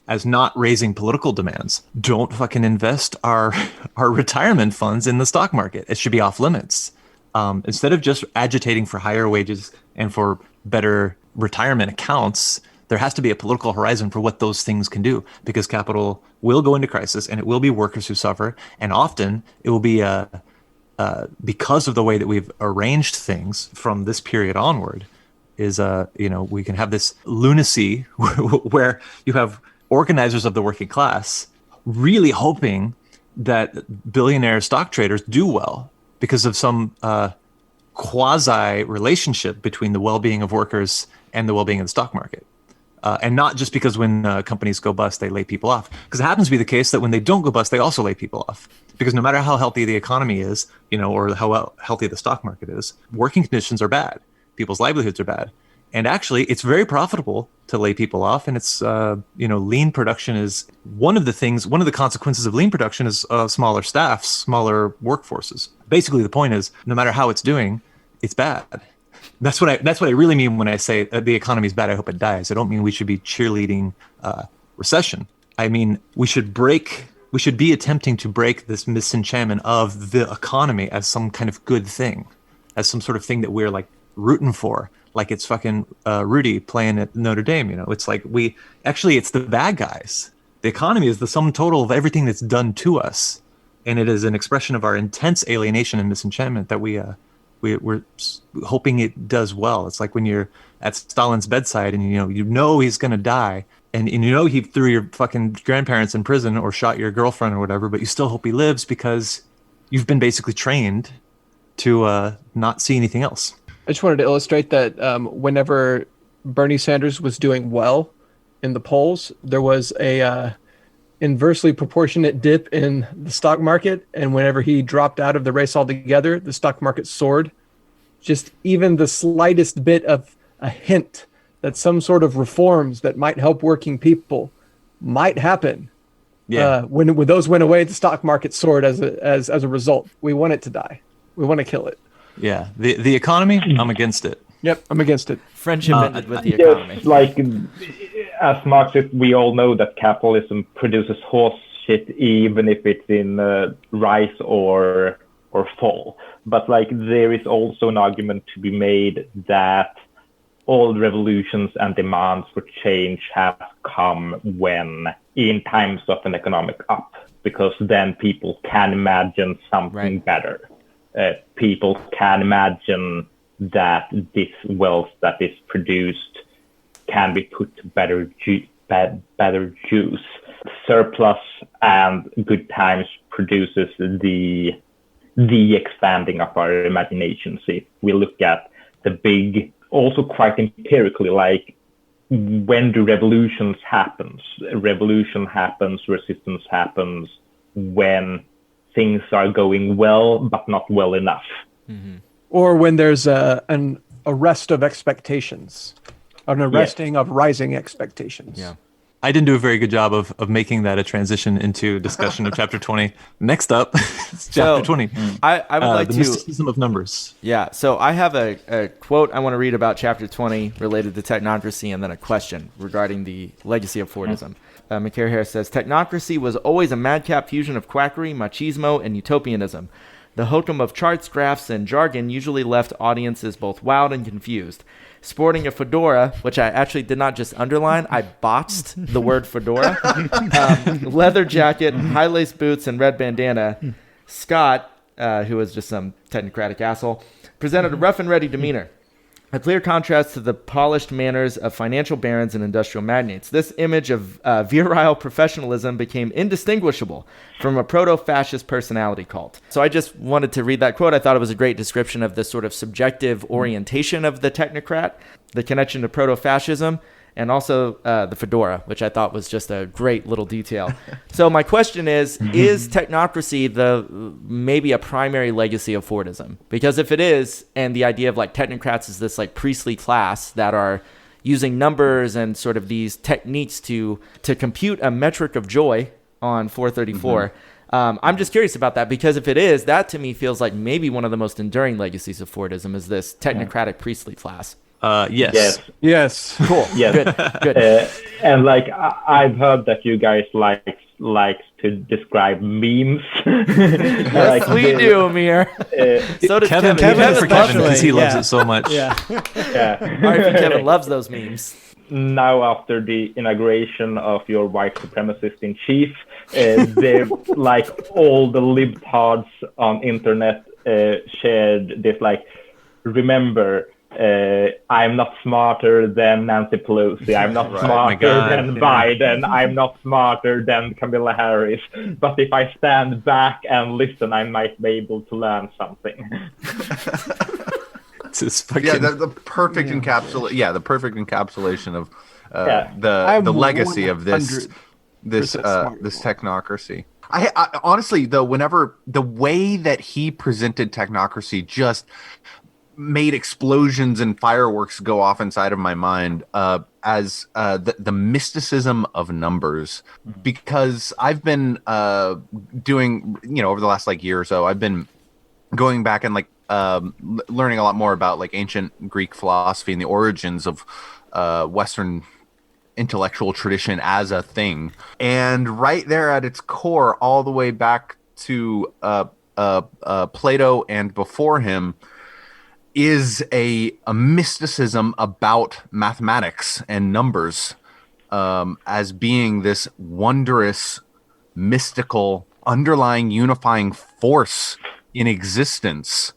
Speaker 2: as not raising political demands. Don't fucking invest our retirement funds in the stock market. It should be off limits. Instead of just agitating for higher wages and for better retirement accounts, there has to be a political horizon for what those things can do, because capital will go into crisis and it will be workers who suffer. And often it will be because of the way that we've arranged things from this period onward is, we can have this lunacy where you have organizers of the working class really hoping that billionaire stock traders do well because of some quasi relationship between the well-being of workers and the well-being of the stock market. And not just because when companies go bust, they lay people off. Because it happens to be the case that when they don't go bust, they also lay people off. Because no matter how healthy the economy is, or how healthy the stock market is, working conditions are bad. People's livelihoods are bad. And actually, it's very profitable to lay people off. And it's, lean production is one of the consequences of lean production is smaller staffs, smaller workforces. Basically, the point is, no matter how it's doing, it's bad. That's what I really mean when I say the economy is bad. I hope it dies. I don't mean we should be cheerleading recession. I mean, we should be attempting to break this misenchantment of the economy as some kind of good thing, as some sort of thing that we're like rooting for. Like it's fucking Rudy playing at Notre Dame, It's like it's the bad guys. The economy is the sum total of everything that's done to us. And it is an expression of our intense alienation and misenchantment that we we're hoping it does well. It's like when you're at Stalin's bedside and you know he's gonna die, and you know he threw your fucking grandparents in prison or shot your girlfriend or whatever, but you still hope he lives because you've been basically trained to not see anything else.
Speaker 3: I just wanted to illustrate that whenever Bernie Sanders was doing well in the polls, there was a inversely proportionate dip in the stock market, and whenever he dropped out of the race altogether, the stock market soared. Just even the slightest bit of a hint that some sort of reforms that might help working people might happen.
Speaker 2: Yeah.
Speaker 3: When those went away, the stock market soared as a result. We want it to die. We want to kill it.
Speaker 2: Yeah. The economy, I'm against it.
Speaker 3: Yep, I'm against it.
Speaker 1: Friendship ended with the economy.
Speaker 5: Yes, like as Marxists, we all know that capitalism produces horse shit, even if it's in rise or fall. But like there is also an argument to be made that all revolutions and demands for change have come when in times of an economic up, because then people can imagine something better. People can imagine that this wealth that is produced can be put to better use. Surplus and good times produces the expanding of our imaginations. If we look at the big, also quite empirically, like when do revolutions happen? Revolution happens, resistance happens when things are going well, but not well enough.
Speaker 1: Mm-hmm.
Speaker 3: Or when there's an arrest of expectations, an arresting of rising expectations.
Speaker 1: Yeah.
Speaker 2: I didn't do a very good job of making that a transition into discussion of chapter 20. Next up, it's chapter 20.
Speaker 1: I would like
Speaker 2: the
Speaker 1: to...
Speaker 2: mysticism of numbers.
Speaker 1: Yeah, so I have a quote I want to read about chapter 20 related to technocracy, and then a question regarding the legacy of Fordism. McCarraher says, technocracy was always a madcap fusion of quackery, machismo, and utopianism. The hokum of charts, graphs, and jargon usually left audiences both wowed and confused. Sporting a fedora, which I actually did not just underline, I botched the word fedora, leather jacket, high-laced boots, and red bandana, Scott, who was just some technocratic asshole, presented a rough and ready demeanor, a clear contrast to the polished manners of financial barons and industrial magnates. This image of virile professionalism became indistinguishable from a proto-fascist personality cult. So I just wanted to read that quote. I thought it was a great description of this sort of subjective orientation of the technocrat, the connection to proto-fascism, and also the fedora, which I thought was just a great little detail. So my question is technocracy maybe a primary legacy of Fordism? Because if it is, and the idea of like technocrats is this like priestly class that are using numbers and sort of these techniques to compute a metric of joy on 434, I'm just curious about that, because if it is, that to me feels like maybe one of the most enduring legacies of Fordism is this technocratic priestly class.
Speaker 3: Yes.
Speaker 1: Cool.
Speaker 5: Yes.
Speaker 1: Good.
Speaker 5: And like I've heard that you guys like to describe memes.
Speaker 1: Yes, we do, Amir. So does Kevin.
Speaker 2: Kevin because he loves it so much.
Speaker 5: Yeah.
Speaker 1: Kevin loves those memes.
Speaker 5: Now, after the inauguration of your white supremacist in chief, they're like all the libtards on internet shared this like, remember, I'm not smarter than Nancy Pelosi. I'm not smarter than Biden. I'm not smarter than Kamala Harris. But if I stand back and listen, I might be able to learn something.
Speaker 4: The perfect encapsulation of the legacy of this technocracy. I honestly, though, whenever the way that he presented technocracy just made explosions and fireworks go off inside of my mind as the mysticism of numbers, because I've been doing, over the last year or so, I've been going back and learning a lot more about ancient Greek philosophy and the origins of Western intellectual tradition as a thing. And right there at its core, all the way back to Plato and before him, is a mysticism about mathematics and numbers as being this wondrous, mystical, underlying unifying force in existence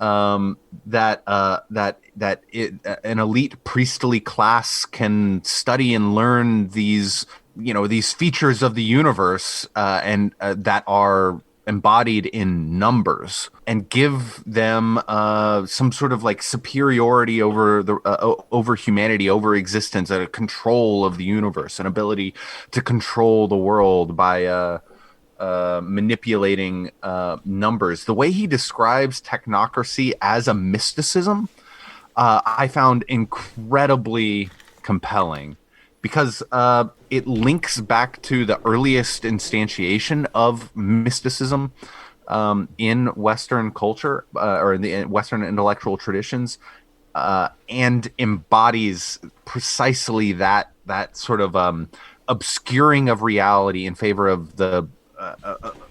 Speaker 4: an elite priestly class can study and learn these features of the universe and that are embodied in numbers, and give them some sort of like superiority over humanity, over existence, a control of the universe, an ability to control the world by manipulating numbers. The way he describes technocracy as a mysticism, I found incredibly compelling, because it links back to the earliest instantiation of mysticism in Western culture or in the Western intellectual traditions, and embodies precisely that sort of obscuring of reality in favor of the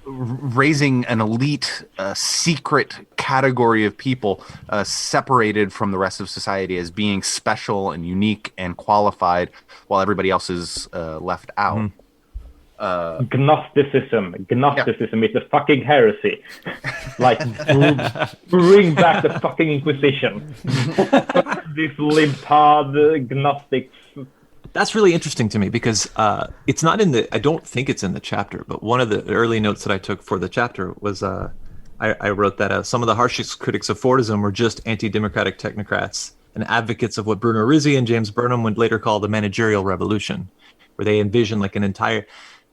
Speaker 4: raising an elite secret category of people separated from the rest of society as being special and unique and qualified, while everybody else is left out.
Speaker 5: Gnosticism is a fucking heresy. Like, bring back the fucking Inquisition. These limpad Gnostics.
Speaker 2: That's really interesting to me, because it's not in the, I don't think it's in the chapter, but one of the early notes that I took for the chapter was I wrote that some of the harshest critics of Fordism were just anti-democratic technocrats and advocates of what Bruno Rizzi and James Burnham would later call the managerial revolution, where they envision like an entire,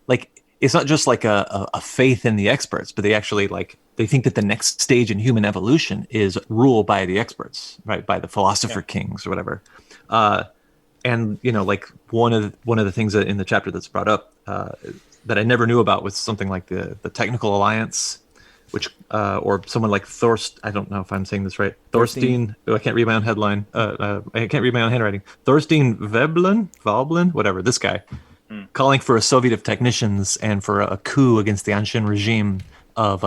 Speaker 2: like, it's not just like a faith in the experts, but they actually they think that the next stage in human evolution is rule by the experts, right? By the philosopher kings or whatever. And like one of the things that in the chapter that's brought up that I never knew about was something like the Technical Alliance, which or someone like Thorst. I don't know if I'm saying this right. Thorstein. Oh, I can't read my own headline. I can't read my own handwriting. Thorstein Veblen, whatever. This guy calling for a Soviet of technicians and for a coup against the Anshin regime of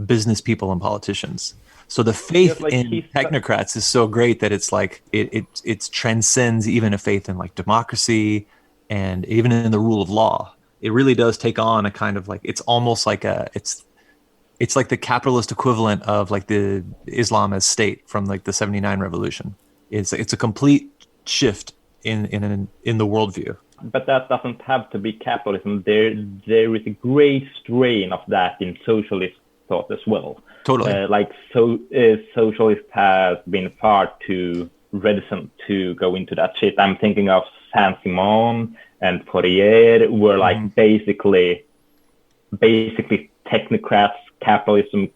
Speaker 2: business people and politicians. So the faith in technocrats is so great that it's like it transcends even a faith in like democracy and even in the rule of law. It really does take on a kind of like, it's almost like it's like the capitalist equivalent of like the Islam as state from like the 79 revolution. It's a complete shift in the worldview.
Speaker 5: But that doesn't have to be capitalism. There is a great strain of that in socialist thought as well.
Speaker 2: Totally.
Speaker 5: Socialists have been far too reticent to go into that shit. I'm thinking of Saint-Simon and Fourier were like basically technocrats. Capitalism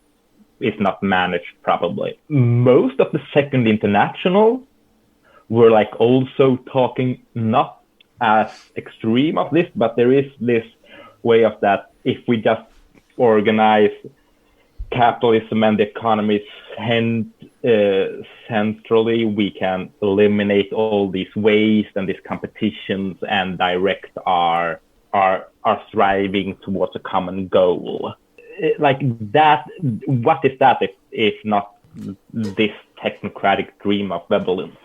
Speaker 5: is not managed properly. Most of the Second International were like also talking not as extreme of this, but there is this way of that if we just organize capitalism and the economy centrally, we can eliminate all these waste and these competitions and direct our striving towards a common goal. Like that, what is that if not this technocratic dream of Babylon?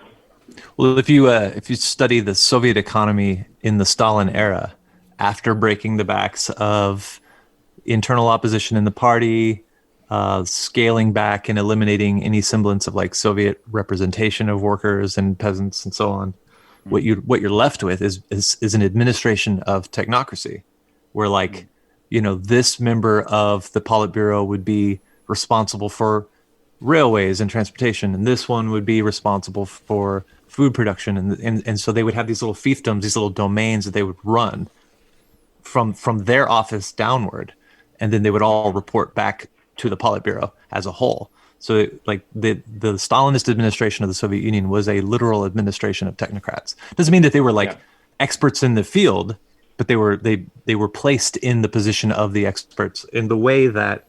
Speaker 2: Well, if you study the Soviet economy in the Stalin era, after breaking the backs of internal opposition in the party, scaling back and eliminating any semblance of like Soviet representation of workers and peasants and so on, what you're left with is an administration of technocracy, where like this member of the Politburo would be responsible for railways and transportation, and this one would be responsible for food production, and so they would have these little fiefdoms, these little domains that they would run from their office downward, and then they would all report back to the Politburo as a whole. So like the Stalinist administration of the Soviet Union was a literal administration of technocrats. Doesn't mean that they were like experts in the field, but they were placed in the position of the experts in the way that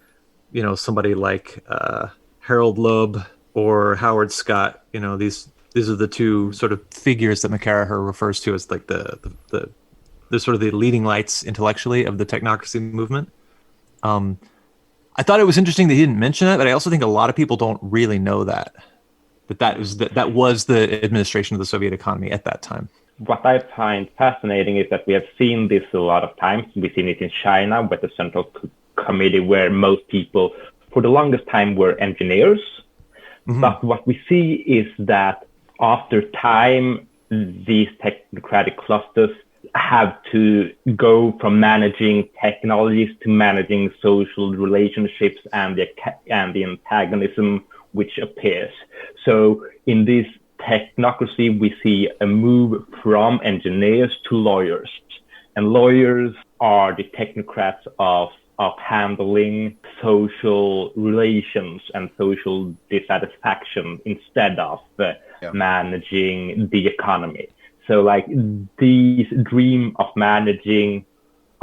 Speaker 2: somebody like Harold Loeb or Howard Scott, these are the two sort of figures that McCarraher refers to as like the sort of the leading lights intellectually of the technocracy movement. I thought it was interesting that he didn't mention it, but I also think a lot of people don't really know that was the administration of the Soviet economy at that time.
Speaker 5: What I find fascinating is that we have seen this a lot of times. We've seen it in China with the Central Committee, where most people for the longest time were engineers. But what we see is that after time, these technocratic clusters have to go from managing technologies to managing social relationships and the antagonism which appears. So in this technocracy, we see a move from engineers to lawyers. And lawyers are the technocrats of handling social relations and social dissatisfaction instead of managing the economy. So like this dream of managing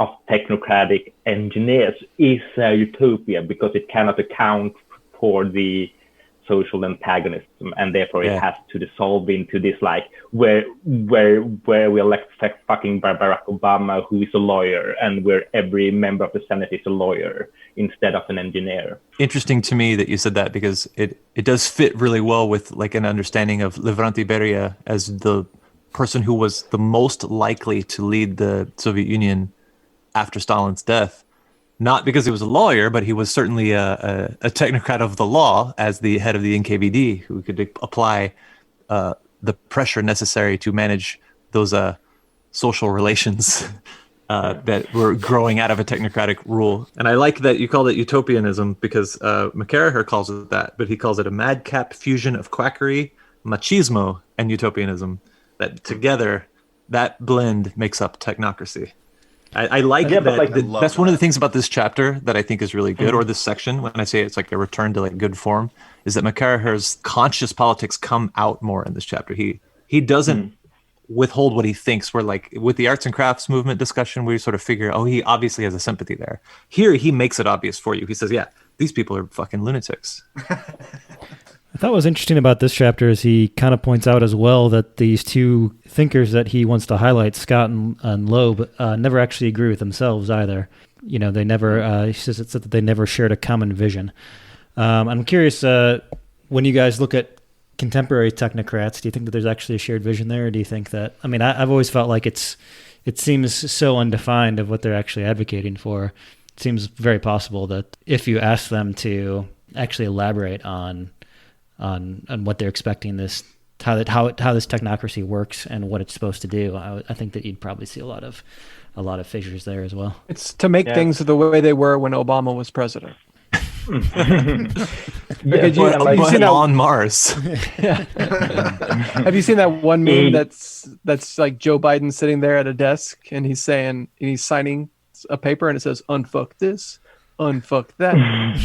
Speaker 5: of technocratic engineers is a utopia because it cannot account for the social antagonism, and therefore it has to dissolve into this like where we elect fucking Barack Obama, who is a lawyer, and where every member of the Senate is a lawyer instead of an engineer.
Speaker 2: Interesting to me that you said that, because it does fit really well with like an understanding of Lavrent Beria as the person who was the most likely to lead the Soviet Union after Stalin's death. Not because he was a lawyer, but he was certainly a technocrat of the law as the head of the NKVD, who could apply the pressure necessary to manage those social relations that were growing out of a technocratic rule. And I like that you called it utopianism, because McCarraher calls it that, but he calls it a madcap fusion of quackery, machismo, and utopianism. That together, that blend makes up technocracy. I like that.
Speaker 5: But
Speaker 2: that's one of the things about this chapter that I think is really good, or this section, when I say it's like a return to like good form, is that McCarraher's conscious politics come out more in this chapter. He doesn't withhold what he thinks. Where like with the arts and crafts movement discussion, we sort of figure, oh, he obviously has a sympathy there. Here, he makes it obvious for you. He says, yeah, these people are fucking lunatics.
Speaker 6: I thought what was interesting about this chapter is he kind of points out as well that these two thinkers that he wants to highlight, Scott and Loeb, never actually agree with themselves either. You know, they never, he says that they never shared a common vision. I'm curious, when you guys look at contemporary technocrats, do you think that there's actually a shared vision there? Or do you think that, I mean, I've always felt like it seems so undefined of what they're actually advocating for. It seems very possible that if you ask them to actually elaborate on what they're expecting how this technocracy works and what it's supposed to do, I think that you'd probably see a lot of fissures there as well.
Speaker 3: It's to make things the way they were when Obama was president.
Speaker 2: Because you've seen that on Mars.
Speaker 3: Have you seen that one meme that's like Joe Biden sitting there at a desk and he's signing a paper and it says "unfuck this, unfuck that."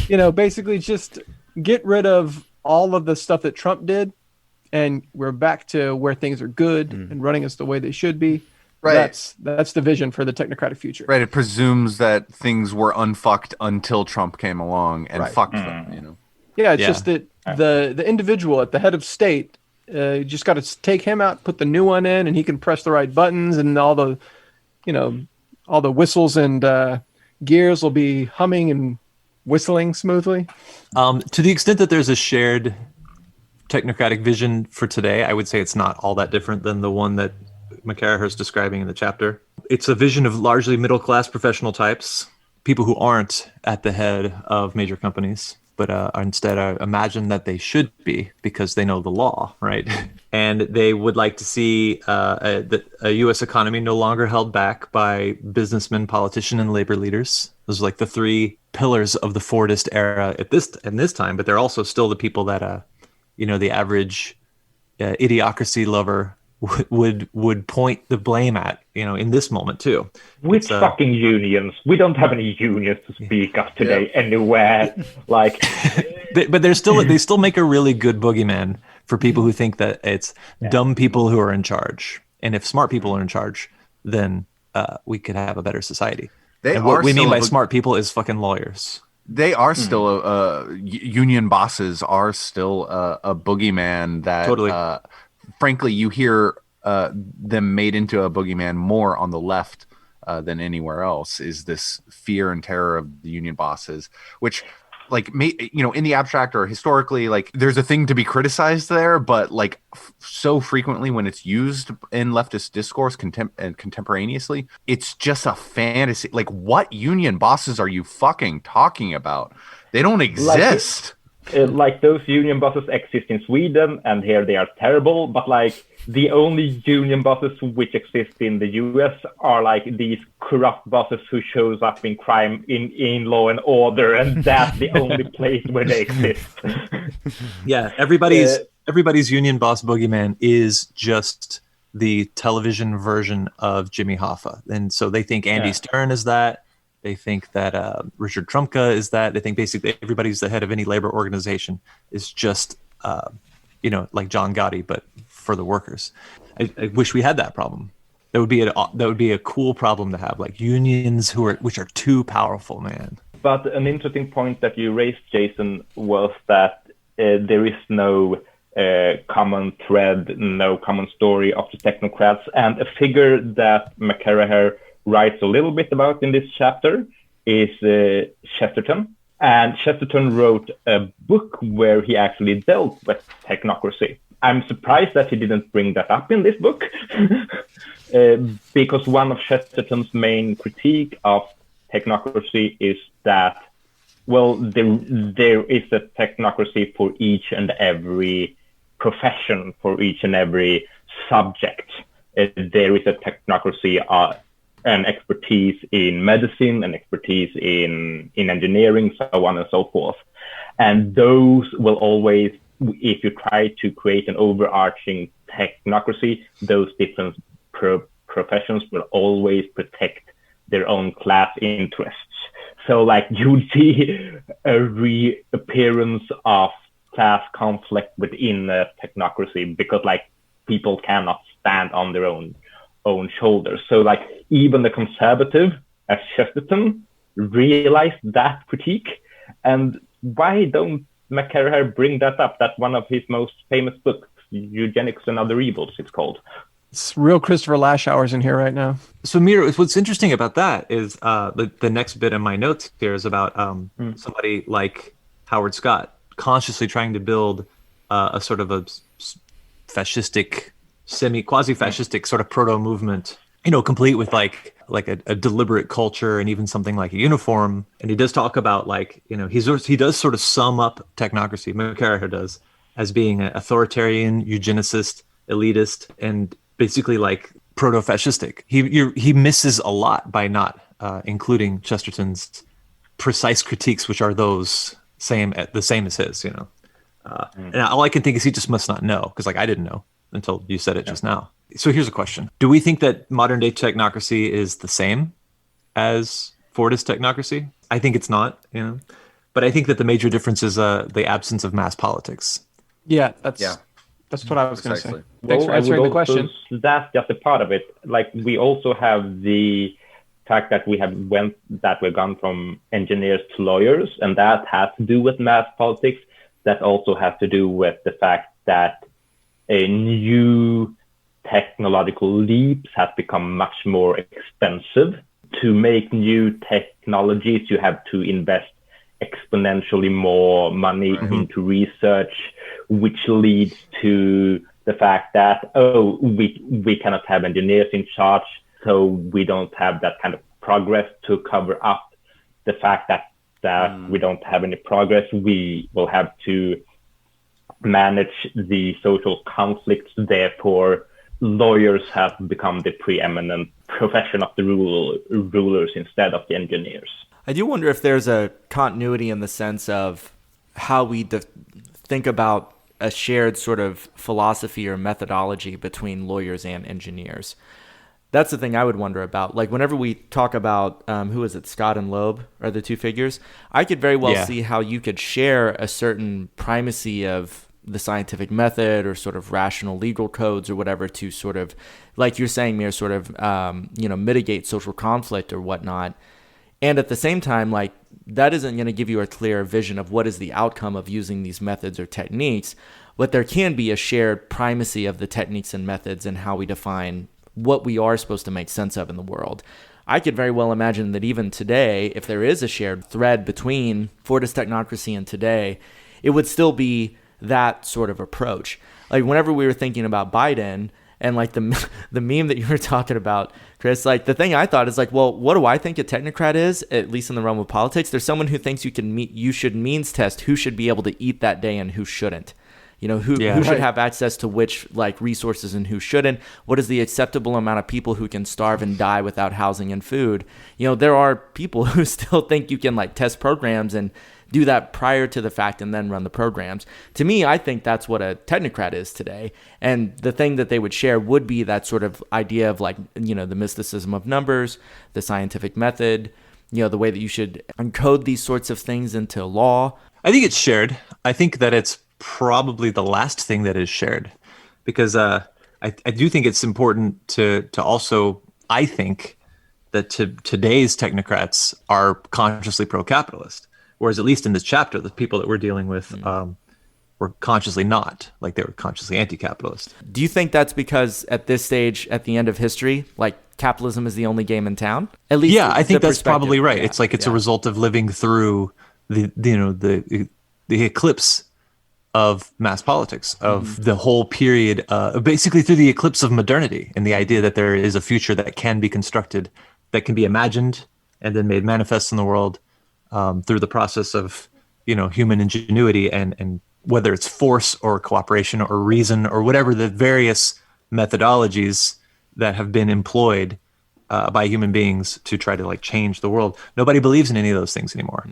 Speaker 3: You know, basically just get rid of all of the stuff that Trump did, and we're back to where things are good and running us the way they should be. Right. That's the vision for the technocratic future.
Speaker 4: Right. It presumes that things were unfucked until Trump came along and fucked them. You know.
Speaker 3: Yeah. It's just that the individual at the head of state, you just got to take him out, put the new one in, and he can press the right buttons, and all the whistles and gears will be humming and whistling smoothly.
Speaker 2: To the extent that there's a shared technocratic vision for today, I would say it's not all that different than the one that McCarraher is describing in the chapter. It's a vision of largely middle-class professional types, people who aren't at the head of major companies, but instead imagine that they should be because they know the law, right? And they would like to see a U.S. economy no longer held back by businessmen, politicians, and labor leaders. Those are like the three pillars of the Fordist era at this time, but they're also still the people that the average idiocracy lover would point the blame at, in this moment too.
Speaker 5: Which fucking unions? We don't have any unions to speak of today anywhere. Like,
Speaker 2: but they still make a really good boogeyman for people who think that it's dumb people who are in charge, and if smart people are in charge, then we could have a better society. And what we mean by smart people is fucking lawyers.
Speaker 4: They are still union bosses are still a boogeyman that
Speaker 2: totally.
Speaker 4: Frankly, you hear them made into a boogeyman more on the left than anywhere else. Is this fear and terror of the union bosses, which, like, in the abstract or historically, like, there's a thing to be criticized there, but like so frequently when it's used in leftist discourse and contemporaneously, it's just a fantasy. Like, what union bosses are you fucking talking about? They don't exist.
Speaker 5: Like those union bosses exist in Sweden, and here they are terrible. But like the only union bosses which exist in the US are like these corrupt bosses who shows up in crime in Law and Order, and that's the only place where they exist.
Speaker 2: Yeah, everybody's union boss boogeyman is just the television version of Jimmy Hoffa, and so they think Andy Stern is that. They think that Richard Trumka is that. They think basically everybody's the head of any labor organization is just, like John Gotti, but for the workers. I wish we had that problem. That would be a cool problem to have, like unions which are too powerful, man.
Speaker 5: But an interesting point that you raised, Jason, was that there is no common thread, no common story of the technocrats, and a figure that McCarraher writes a little bit about in this chapter is Chesterton. And Chesterton wrote a book where he actually dealt with technocracy. I'm surprised that he didn't bring that up in this book, because one of Chesterton's main critique of technocracy is that, well, there is a technocracy for each and every profession, for each and every subject. There is a technocracy, an expertise in medicine, an expertise in engineering, so on and so forth. And those will always, if you try to create an overarching technocracy, those different professions will always protect their own class interests. So like you see a reappearance of class conflict within a technocracy, because like people cannot stand on their own shoulders. So like even the conservative as Chesterton realized that critique. And why don't McCarraher bring that up? That's one of his most famous books, Eugenics and Other Evils, it's called.
Speaker 3: It's real Christopher Lash hours in here right now.
Speaker 2: So Mir, what's interesting about that is the next bit in my notes here is about somebody like Howard Scott consciously trying to build a sort of a fascistic, quasi-fascistic sort of proto-movement, complete with like a deliberate culture and even something like a uniform. And he does talk about he does sort of sum up technocracy, McCarraher does, as being an authoritarian, eugenicist, elitist, and basically like proto-fascistic. He misses a lot by not including Chesterton's precise critiques, which are the same as his, And all I can think is he just must not know, because like I didn't know until you said it just now. So here's a question. Do we think that modern day technocracy is the same as Fordist technocracy? I think it's not, but I think that the major difference is the absence of mass politics.
Speaker 3: Yeah, that's what I was going to say. Thanks for
Speaker 5: I
Speaker 3: answering
Speaker 5: would
Speaker 3: the question.
Speaker 5: That's just a part of it. Like we also have the fact that we've gone from engineers to lawyers, and that has to do with mass politics. That also has to do with the fact that a new technological leaps has become much more expensive. To make new technologies, you have to invest exponentially more money into research, which leads to the fact that, we cannot have engineers in charge, so we don't have that kind of progress to cover up the fact that we don't have any progress. We will have to manage the social conflicts. Therefore, lawyers have become the preeminent profession of the rulers instead of the engineers.
Speaker 1: I do wonder if there's a continuity in the sense of how we think about a shared sort of philosophy or methodology between lawyers and engineers. That's the thing I would wonder about. Like whenever we talk about, who is it, Scott and Loeb are the two figures, I could very well see how you could share a certain primacy of the scientific method or sort of rational legal codes or whatever to sort of, like you're saying, Mir, sort of, mitigate social conflict or whatnot. And at the same time, like that isn't going to give you a clear vision of what is the outcome of using these methods or techniques, but there can be a shared primacy of the techniques and methods and how we define what we are supposed to make sense of in the world. I could very well imagine that even today, if there is a shared thread between Fordist technocracy and today, it would still be that sort of approach. Like whenever we were thinking about Biden And like the meme that you were talking about, Chris, like the thing I thought is like, well, what do I think a technocrat is, at least in the realm of politics? There's someone who thinks you should means test who should be able to eat that day and who shouldn't. You know, who should have access to which like resources and who shouldn't. What is the acceptable amount of people who can starve and die without housing and food? You know, there are people who still think you can like test programs and do that prior to the fact and then run the programs. To me, I think that's what a technocrat is today. And the thing that they would share would be that sort of idea of like, you know, the mysticism of numbers, the scientific method, you know, the way that you should encode these sorts of things into law.
Speaker 2: I think it's shared. I think that it's probably the last thing that is shared, because I do think it's important to also, I think that today's technocrats are consciously pro-capitalist, whereas at least in this chapter, the people that we're dealing with were consciously not, like they were consciously anti-capitalist.
Speaker 1: Do you think that's because at this stage, at the end of history, like capitalism is the only game in town? At least,
Speaker 2: yeah, I think that's probably right.
Speaker 1: Yeah,
Speaker 2: it's like it's a result of living through the eclipse of mass politics, of the whole period, basically through the eclipse of modernity, and the idea that there is a future that can be constructed, that can be imagined and then made manifest in the world through the process of, you know, human ingenuity, and whether it's force or cooperation or reason or whatever the various methodologies that have been employed by human beings to try to like change the world. Nobody believes in any of those things anymore.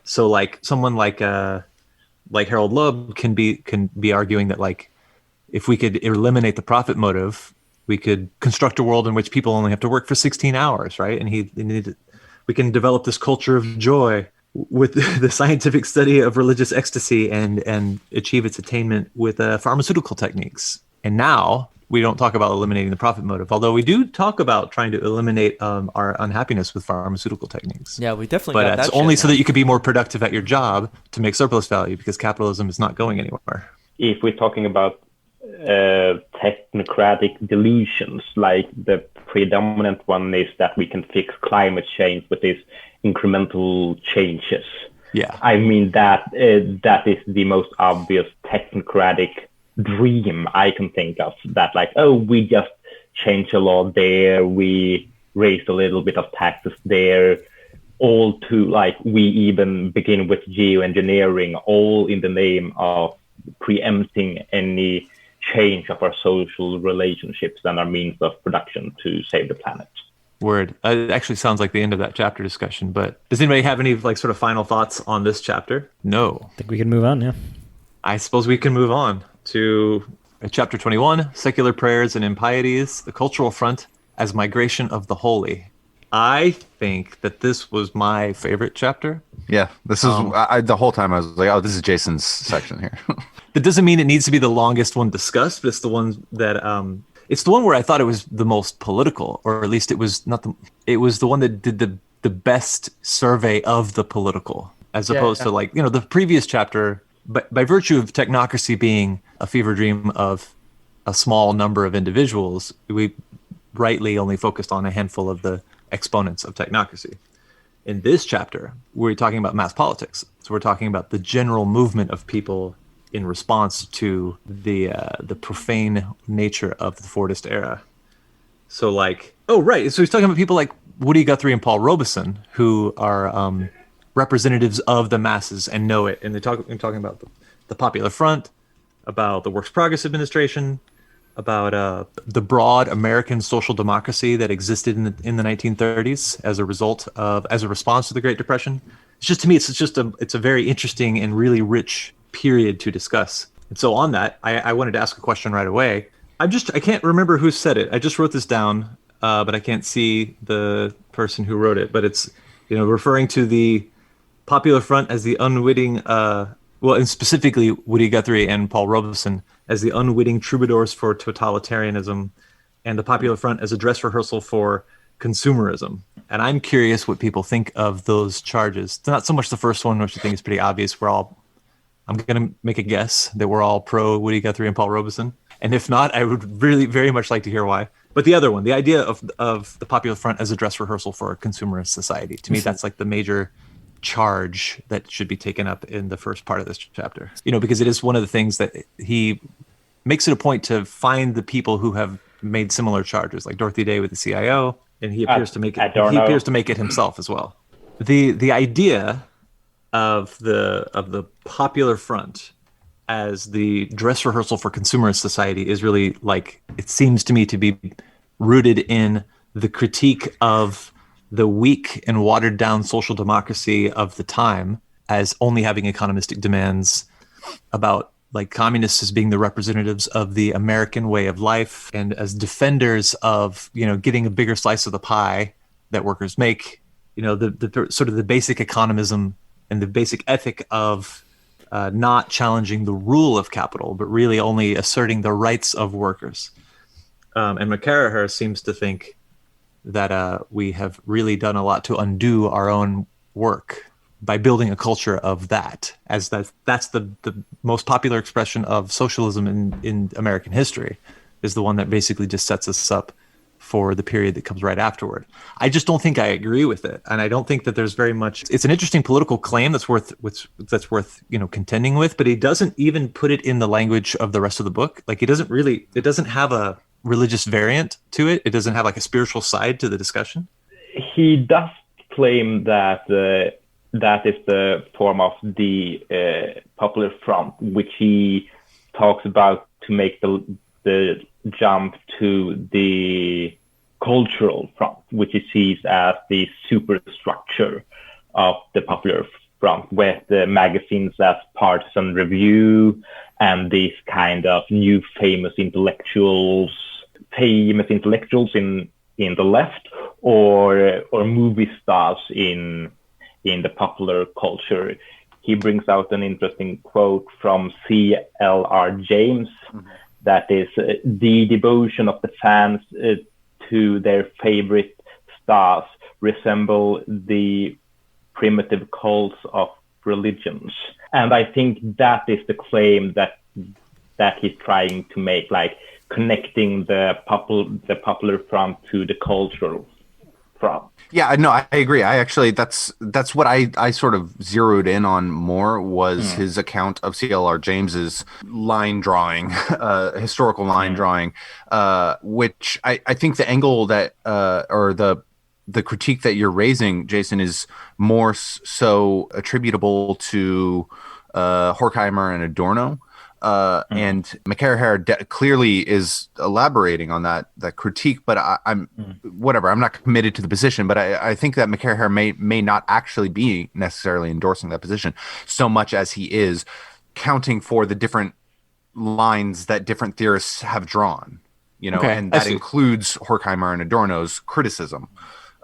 Speaker 2: So like someone like Harold Lubb can be arguing that like if we could eliminate the profit motive, we could construct a world in which people only have to work for 16 hours, right? And we can develop this culture of joy with the scientific study of religious ecstasy and achieve its attainment with pharmaceutical techniques. And now we don't talk about eliminating the profit motive, although we do talk about trying to eliminate our unhappiness with pharmaceutical techniques.
Speaker 1: Yeah, we definitely.
Speaker 2: But that's only so that you could be more productive at your job to make surplus value, because capitalism is not going anywhere.
Speaker 5: If we're talking about technocratic delusions, like the predominant one is that we can fix climate change with these incremental changes.
Speaker 2: Yeah,
Speaker 5: I mean that is the most obvious technocratic dream I can think of. That like, oh, we just change a law there, we raise a little bit of taxes there, all to like we even begin with geoengineering, all in the name of preempting any change of our social relationships and our means of production to save the planet.
Speaker 2: Word. It actually sounds like the end of that chapter discussion, but does anybody have any like sort of final thoughts on this chapter? No.
Speaker 6: I think we can move on, yeah.
Speaker 2: I suppose we can move on to chapter 21, Secular Prayers and Impieties, the Cultural Front as Migration of the Holy. I think that this was my favorite chapter.
Speaker 4: Yeah, this is the whole time I was like, oh, this is Jason's section here.
Speaker 2: That doesn't mean it needs to be the longest one discussed, but it's the one that it's the one where I thought it was the most political, or at least it was not it was the one that did the best survey of the political, as opposed to like, you know, the previous chapter, but by virtue of technocracy being a fever dream of a small number of individuals, we rightly only focused on a handful of the exponents of technocracy. In this chapter, we're talking about mass politics. So we're talking about the general movement of people in response to the profane nature of the Fordist era. So like, oh, right. So he's talking about people like Woody Guthrie and Paul Robeson, who are representatives of the masses and know it. And they're talking about the Popular Front, about the Works Progress Administration, about the broad American social democracy that existed in the 1930s as a response to the Great Depression. It's just, to me, it's a very interesting and really rich period to discuss. And so on that, I wanted to ask a question right away. I can't remember who said it. I just wrote this down, but I can't see the person who wrote it. But it's, you know, referring to the Popular Front as the unwitting, and specifically Woody Guthrie and Paul Robeson as the unwitting troubadours for totalitarianism, and the Popular Front as a dress rehearsal for consumerism. And I'm curious what people think of those charges. It's not so much the first one, which I think is pretty obvious. I'm going to make a guess that we're all pro Woody Guthrie and Paul Robeson. And if not, I would really very much like to hear why. But the other one, the idea of the Popular Front as a dress rehearsal for a consumerist society, to me, that's like the major charge that should be taken up in the first part of this chapter. You know, because it is one of the things that he makes it a point to find the people who have made similar charges, like Dorothy Day with the CIO, and he appears to make it.
Speaker 5: Adorno.
Speaker 2: He appears to make it himself as well. The idea of the Popular Front as the dress rehearsal for consumerist society is really, like, it seems to me to be rooted in the critique of the weak and watered down social democracy of the time as only having economistic demands about, like, communists as being the representatives of the American way of life and as defenders of, getting a bigger slice of the pie that workers make, the sort of the basic economism and the basic ethic of not challenging the rule of capital, but really only asserting the rights of workers. And McCarraher seems to think that we have really done a lot to undo our own work by building a culture of that, as that's the most popular expression of socialism in American history, is the one that basically just sets us up for the period that comes right afterward. I just don't think I agree with it, and I don't think that there's very much. It's an interesting political claim that's worth contending with, but he doesn't even put it in the language of the rest of the book. Like, it doesn't have a religious variant to it. It doesn't have like a spiritual side to the discussion.
Speaker 5: He does claim that that is the form of the Popular Front, which he talks about to make the jump to the Cultural Front, which he sees as the superstructure of the Popular Front, with the magazines as Partisan Review and these kind of new famous intellectuals in the left, or movie stars in the popular culture. He brings out an interesting quote from C.L.R. James, that is, the devotion of the fans to their favorite stars resemble the primitive cults of religions. And I think that is the claim that he's trying to make, like connecting the popular front to the cultural front.
Speaker 4: Yeah, no, I agree. I actually, that's what I sort of zeroed in on more, was his account of C.L.R. James's line drawing, historical line drawing, which I think the angle that, or the critique that you're raising, Jason, is more so attributable to Horkheimer and Adorno. And McCarraher clearly is elaborating on that critique, but I'm whatever. I'm not committed to the position, but I think that McCarraher may not actually be necessarily endorsing that position so much as he is counting for the different lines that different theorists have drawn, and that includes Horkheimer and Adorno's criticism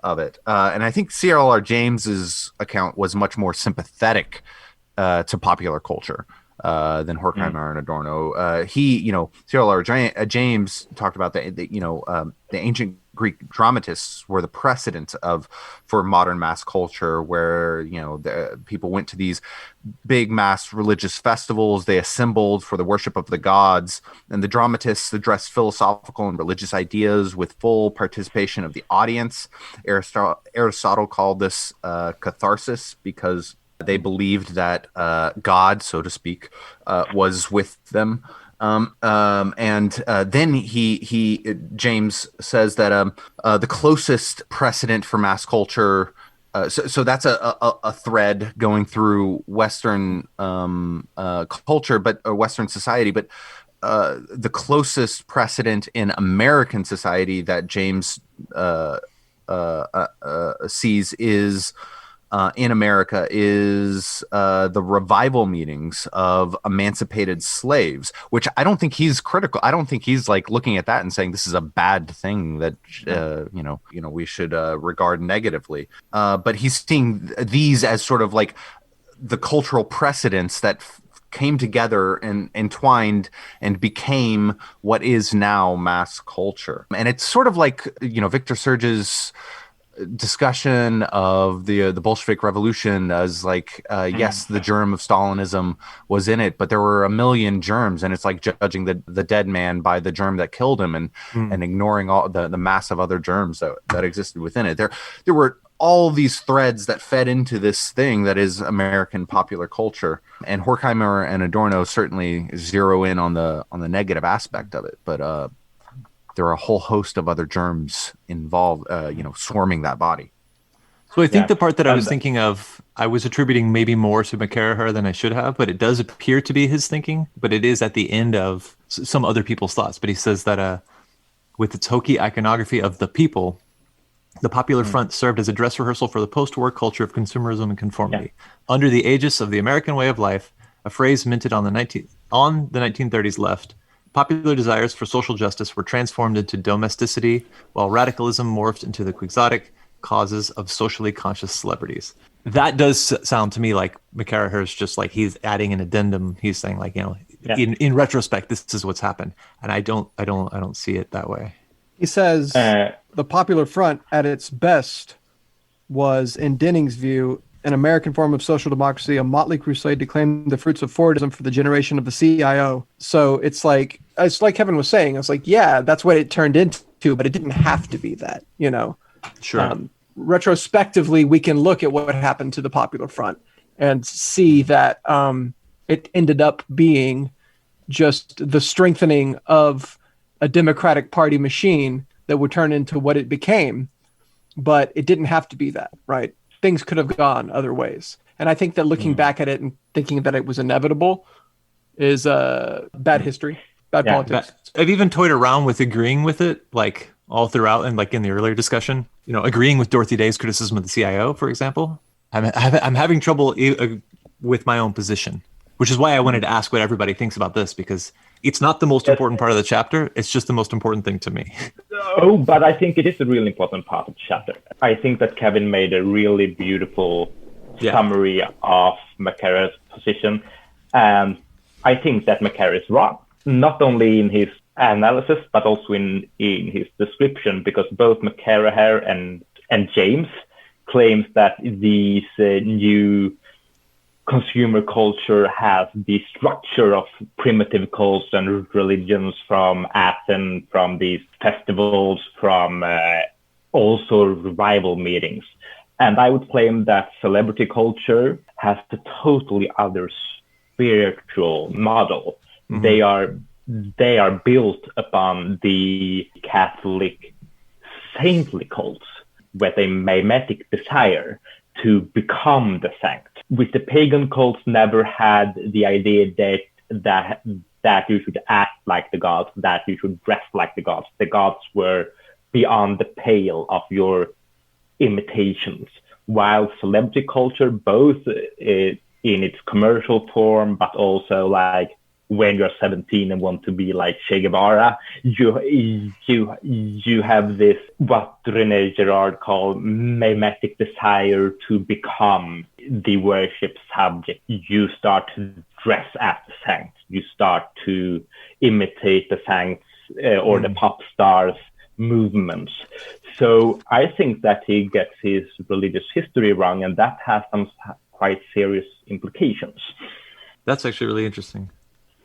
Speaker 4: of it. And I think C.L.R. James's account was much more sympathetic to popular culture than Horkheimer and Adorno. C.L.R. James talked about the ancient Greek dramatists were the precedent for modern mass culture, where the people went to these big mass religious festivals. They assembled for the worship of the gods, and the dramatists addressed philosophical and religious ideas with full participation of the audience. Aristotle called this catharsis, because they believed that God, so to speak, was with them. Then James says that the closest precedent for mass culture. So that's a thread going through Western culture, or Western society, but the closest precedent in American society that James sees is. In America is the revival meetings of emancipated slaves, which I don't think he's critical. I don't think he's like looking at that and saying this is a bad thing that we should regard negatively. But he's seeing these as sort of like the cultural precedents that came together and entwined and became what is now mass culture. And it's sort of like Victor Serge's discussion of the Bolshevik Revolution as like yes, the germ of Stalinism was in it, but there were a million germs, and it's like judging the dead man by the germ that killed him, and ignoring all the massive other germs that existed within it. There were all these threads that fed into this thing that is American popular culture, and Horkheimer and Adorno certainly zero in on the negative aspect of it, but there are a whole host of other germs involved, swarming that body.
Speaker 2: So I think the part that I was thinking of, I was attributing maybe more to McCarraher than I should have, but it does appear to be his thinking, but it is at the end of some other people's thoughts. But he says that with its hokey iconography of the people, the Popular Front served as a dress rehearsal for the post-war culture of consumerism and conformity. Under the aegis of the American way of life, a phrase minted on the 1930s left, popular desires for social justice were transformed into domesticity, while radicalism morphed into the quixotic causes of socially conscious celebrities. That does sound to me like McCarraher's just like he's adding an addendum. He's saying like, in retrospect, this is what's happened, and I don't see it that way.
Speaker 3: He says the Popular Front at its best was, in Denning's view, an American form of social democracy, a motley crusade to claim the fruits of Fordism for the generation of the CIO. So it's like Kevin was saying, it's like, yeah, that's what it turned into, but it didn't have to be that,
Speaker 2: Sure.
Speaker 3: Retrospectively, we can look at what happened to the Popular Front and see that it ended up being just the strengthening of a Democratic Party machine that would turn into what it became. But it didn't have to be that, right? Things could have gone other ways. And I think that looking back at it and thinking that it was inevitable is bad history, bad politics.
Speaker 2: I've even toyed around with agreeing with it, like all throughout, and like in the earlier discussion, agreeing with Dorothy Day's criticism of the CIO, for example. I'm having trouble with my own position, which is why I wanted to ask what everybody thinks about this, because it's not the most important part of the chapter. It's just the most important thing to me.
Speaker 5: Oh, but I think it is a really important part of the chapter. I think that Kevin made a really beautiful summary of McCarraher's position. And I think that McCarraher is wrong, not only in his analysis, but also in his description, because both McCarraher and James claims that these new consumer culture has the structure of primitive cults and religions from Athens, from these festivals, from also revival meetings. And I would claim that celebrity culture has a totally other spiritual model. Mm-hmm. They are built upon the Catholic saintly cults, where they mimetic desire to become the saint. With the pagan cults, never had the idea that you should act like the gods, that you should dress like the gods. The gods were beyond the pale of your imitations. While celebrity culture, both in its commercial form, but also like when you're 17 and want to be like Che Guevara, you have this, what René Girard called mimetic desire to become the worship subject. You start to dress as the saints. You start to imitate the saints or the pop stars movements. So I think that he gets his religious history wrong, and that has some quite serious implications.
Speaker 2: That's actually really interesting.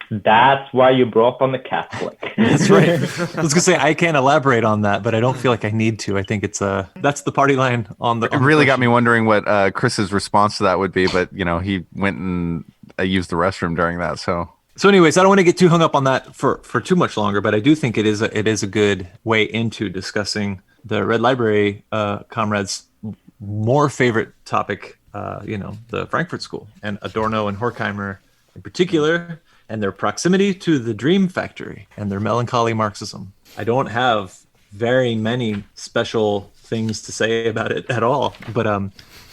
Speaker 5: That's why you brought on the Catholic.
Speaker 2: That's right. I was going to say, I can't elaborate on that, but I don't feel like I need to. I think it's that's the party line on the...
Speaker 4: It really got me wondering what Chris's response to that would be, but, he went and used the restroom during that, so...
Speaker 2: So anyways, I don't want to get too hung up on that for too much longer, but I do think it is a good way into discussing the Red Library comrades' more favorite topic, the Frankfurt School, and Adorno and Horkheimer in particular, and their proximity to the Dream Factory and their melancholy Marxism. I don't have very many special things to say about it at all, but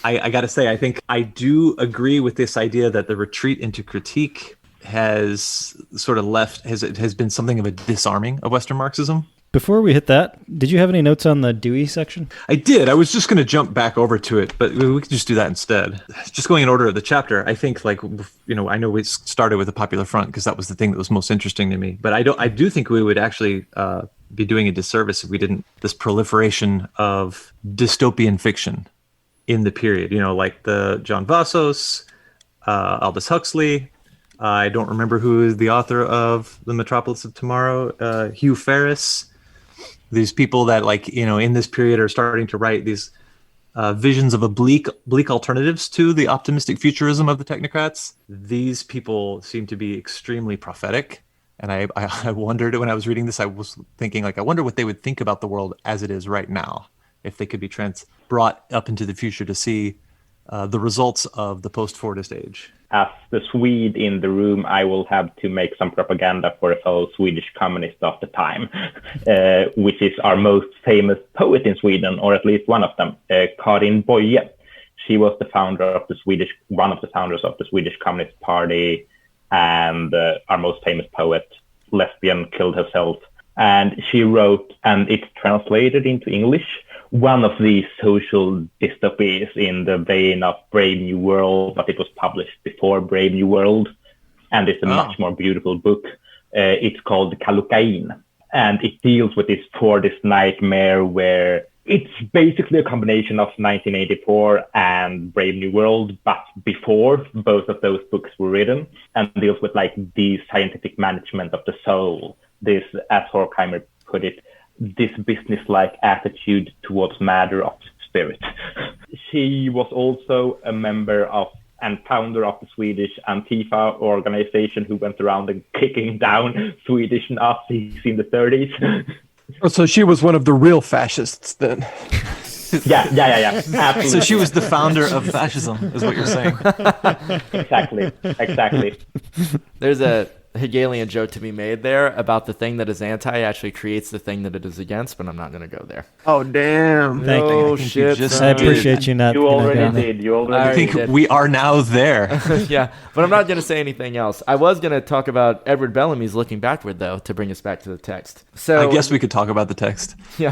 Speaker 2: I got to say, I think I do agree with this idea that the retreat into critique has sort of has been something of a disarming of Western Marxism.
Speaker 6: Before we hit that, did you have any notes on the Dewey section?
Speaker 2: I did. I was just going to jump back over to it, but we could just do that instead. Just going in order of the chapter, I think, I know we started with the Popular Front because that was the thing that was most interesting to me. But I do think we would actually be doing a disservice if we didn't this proliferation of dystopian fiction in the period. Like the John Vassos, Aldous Huxley. I don't remember who is the author of The Metropolis of Tomorrow. Hugh Ferris. These people that in this period are starting to write these visions of bleak alternatives to the optimistic futurism of the technocrats. These people seem to be extremely prophetic And I wondered when I was reading this, I was thinking, like, I wonder what they would think about the world as it is right now, if they could be brought up into the future to see the results of the post-Fordist age.
Speaker 5: As the Swede in the room, I will have to make some propaganda for a fellow Swedish communist of the time, which is our most famous poet in Sweden, or at least one of them, Karin Boye. She was the founder of one of the founders of the Swedish Communist Party, and our most famous poet, lesbian, killed herself. And she wrote, and it's translated into English, one of these social dystopias in the vein of Brave New World, but it was published before Brave New World, and it's a much more beautiful book. It's called Kallocain, and it deals with this Fordist nightmare where it's basically a combination of 1984 and Brave New World, but before both of those books were written, and deals with like the scientific management of the soul, this, as Horkheimer put it, this business-like attitude towards matter of spirit. She was also a member of and founder of the Swedish Antifa organization, who went around and kicking down Swedish Nazis in the 30s.
Speaker 3: So she was one of the real fascists then.
Speaker 5: Yeah, absolutely.
Speaker 2: So she was the founder of fascism, is what you're saying.
Speaker 5: Exactly.
Speaker 1: There's a Hegelian joke to be made there about the thing that is anti actually creates the thing that it is against, but I'm not going to go there.
Speaker 3: Oh, damn.
Speaker 1: No shit.
Speaker 6: I appreciate you not.
Speaker 5: You already did.
Speaker 2: I think we are now there.
Speaker 1: Yeah, but I'm not going to say anything else. I was going to talk about Edward Bellamy's Looking Backward, though, to bring us back to the text. So
Speaker 2: I guess we could talk about the text.
Speaker 1: Yeah,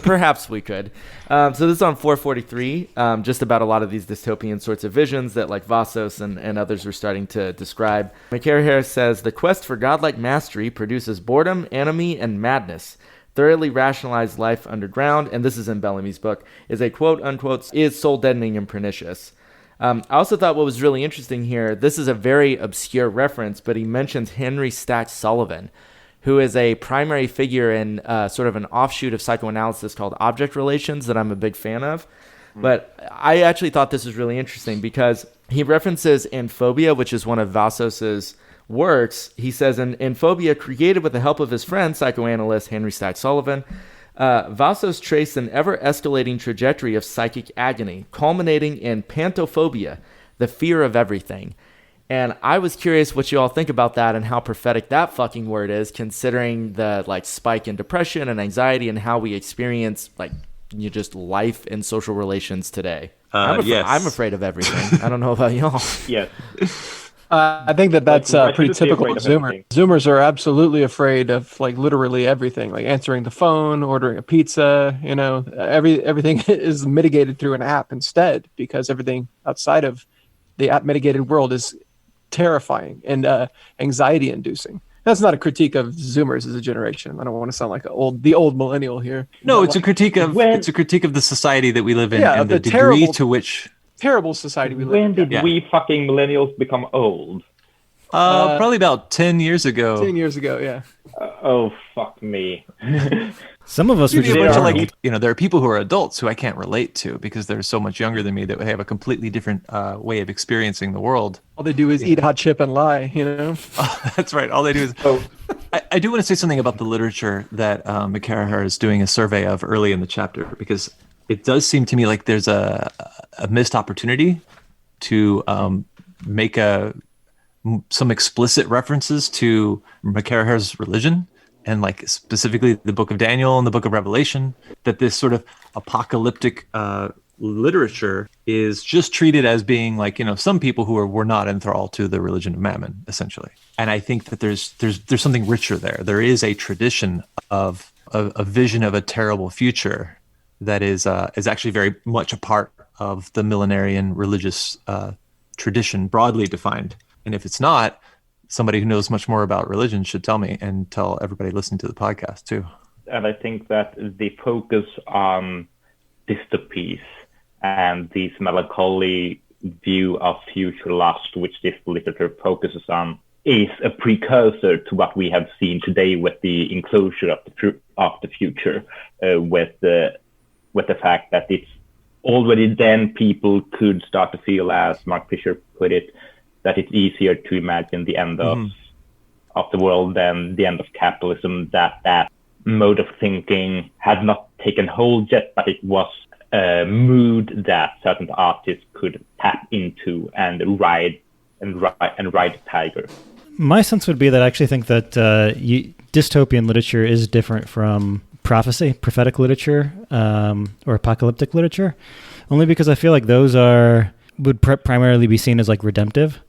Speaker 1: perhaps we could. So this is on 443, just about a lot of these dystopian sorts of visions that like Vassos and others were starting to describe. McCarraher says, the quest for godlike mastery produces boredom, enemy, and madness. Thoroughly rationalized life underground, and this is in Bellamy's book, is a quote-unquote, is soul-deadening and pernicious. I also thought what was really interesting here, this is a very obscure reference, but he mentions Henry Stack Sullivan, who is a primary figure in sort of an offshoot of psychoanalysis called object relations that I'm a big fan of. But I actually thought this was really interesting because he references In Phobia, which is one of Vassos's works. He says, in Phobia, created with the help of his friend, psychoanalyst Henry Stack Sullivan, Vassos traced an ever-escalating trajectory of psychic agony, culminating in pantophobia, the fear of everything. And I was curious what you all think about that and how prophetic that fucking word is, considering the like spike in depression and anxiety and how we experience like just life and social relations today.
Speaker 2: Yes.
Speaker 1: I'm afraid of everything. I don't know about y'all.
Speaker 5: Yes.
Speaker 3: I think that's pretty typical of Zoomers. Zoomers are absolutely afraid of like literally everything, like answering the phone, ordering a pizza. You know, everything is mitigated through an app instead, because everything outside of the app mitigated world is terrifying and anxiety inducing. That's not a critique of Zoomers as a generation. I don't want to sound like the old millennial here.
Speaker 2: No, it's a critique of the society that we live in,
Speaker 3: Yeah,
Speaker 2: and the
Speaker 3: terrible,
Speaker 2: degree to which
Speaker 3: terrible society we live in.
Speaker 5: When did we fucking millennials become old?
Speaker 2: probably about 10 years ago.
Speaker 3: 10 years ago, yeah.
Speaker 5: Oh, fuck me.
Speaker 6: Some of us were
Speaker 2: Maybe
Speaker 6: just
Speaker 2: a bunch of,
Speaker 6: born.
Speaker 2: like, you know, there are people who are adults who I can't relate to because they're so much younger than me that have a completely different way of experiencing the world.
Speaker 3: All they do is eat hot chip and lie, you know?
Speaker 2: That's right. All they do is... I do want to say something about the literature that McCarraher is doing a survey of early in the chapter, because it does seem to me like there's a missed opportunity to make some explicit references to McCarraher's religion, and like specifically the Book of Daniel and the Book of Revelation, that this sort of apocalyptic literature is just treated as being like, you know, some people who were not enthralled to the religion of Mammon, essentially. And I think that there's something richer there. There is a tradition of a vision of a terrible future that is actually very much a part of the millenarian religious tradition, broadly defined. And if it's not, somebody who knows much more about religion should tell me, and tell everybody listening to the podcast too.
Speaker 5: And I think that the focus on dystopies and this melancholy view of future lust, which this literature focuses on, is a precursor to what we have seen today with the enclosure of the future, with the fact that it's already then people could start to feel, as Mark Fisher put it, that it's easier to imagine the end of of the world and the end of capitalism, that mode of thinking had not taken hold yet, but it was a mood that certain artists could tap into and ride the tiger.
Speaker 6: My sense would be that I actually think that dystopian literature is different from prophecy, prophetic literature, or apocalyptic literature, only because I feel like those would primarily be seen as like redemptive.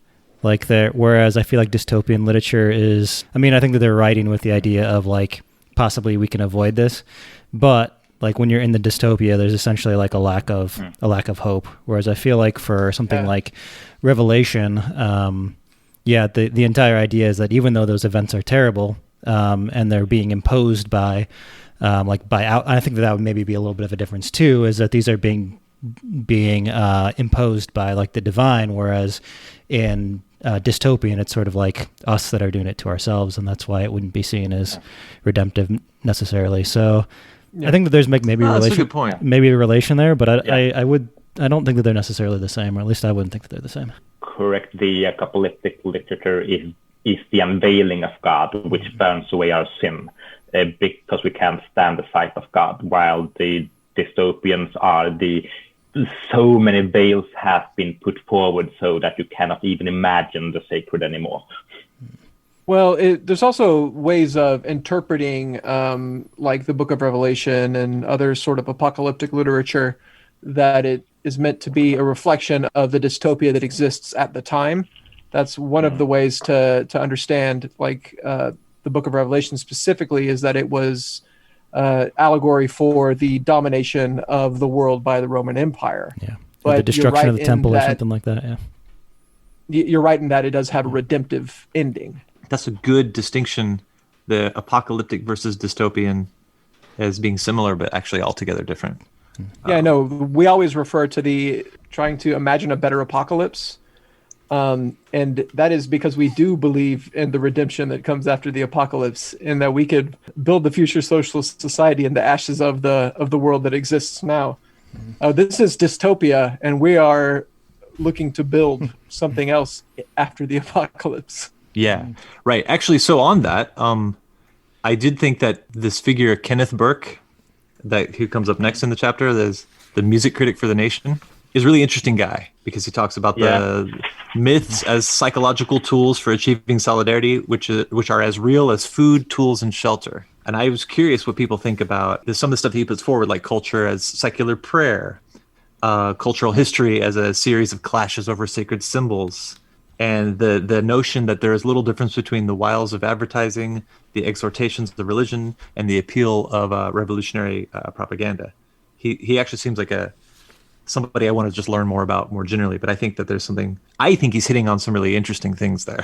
Speaker 6: Like whereas I feel like dystopian literature is, I mean, I think that they're writing with the idea of like, possibly we can avoid this, but like when you're in the dystopia, there's essentially like a lack of hope. Whereas I feel like for something like Revelation, the entire idea is that even though those events are terrible, and they're being imposed by I think that would maybe be a little bit of a difference too, is that these are being imposed by like the divine, whereas in dystopian, it's sort of like us that are doing it to ourselves, and that's why it wouldn't be seen as redemptive necessarily. So I think that there's maybe a relation, that's a good point. Maybe a relation there, but I don't think that they're necessarily the same, or at least I wouldn't think that they're the same.
Speaker 5: Correct. The apocalyptic literature is the unveiling of God, which burns away our sin, because we can't stand the sight of God, while the dystopians are so many veils have been put forward so that you cannot even imagine the sacred anymore.
Speaker 3: Well, there's also ways of interpreting, like the Book of Revelation and other sort of apocalyptic literature, that it is meant to be a reflection of the dystopia that exists at the time. That's one of the ways to understand, like the Book of Revelation specifically, is that it was allegory for the domination of the world by the Roman Empire.
Speaker 6: Yeah, but the destruction of the temple or something like that. Yeah,
Speaker 3: you're right in that it does have a redemptive ending.
Speaker 2: That's a good distinction, the apocalyptic versus dystopian as being similar, but actually altogether different.
Speaker 3: Yeah, no, we always refer to trying to imagine a better apocalypse. And that is because we do believe in the redemption that comes after the apocalypse, and that we could build the future socialist society in the ashes of the world that exists now. This is dystopia, and we are looking to build something else after the apocalypse.
Speaker 2: Yeah, right. Actually, so on that, I did think that this figure, Kenneth Burke, who comes up next in the chapter, there's the music critic for The Nation, is a really interesting guy, because he talks about the myths as psychological tools for achieving solidarity, which are as real as food, tools, and shelter. And I was curious what people think about some of the stuff he puts forward, like culture as secular prayer, cultural history as a series of clashes over sacred symbols, and the notion that there is little difference between the wiles of advertising, the exhortations of religion, and the appeal of revolutionary propaganda. He actually seems like somebody I want to just learn more about more generally, but I think that I think he's hitting on some really interesting things there.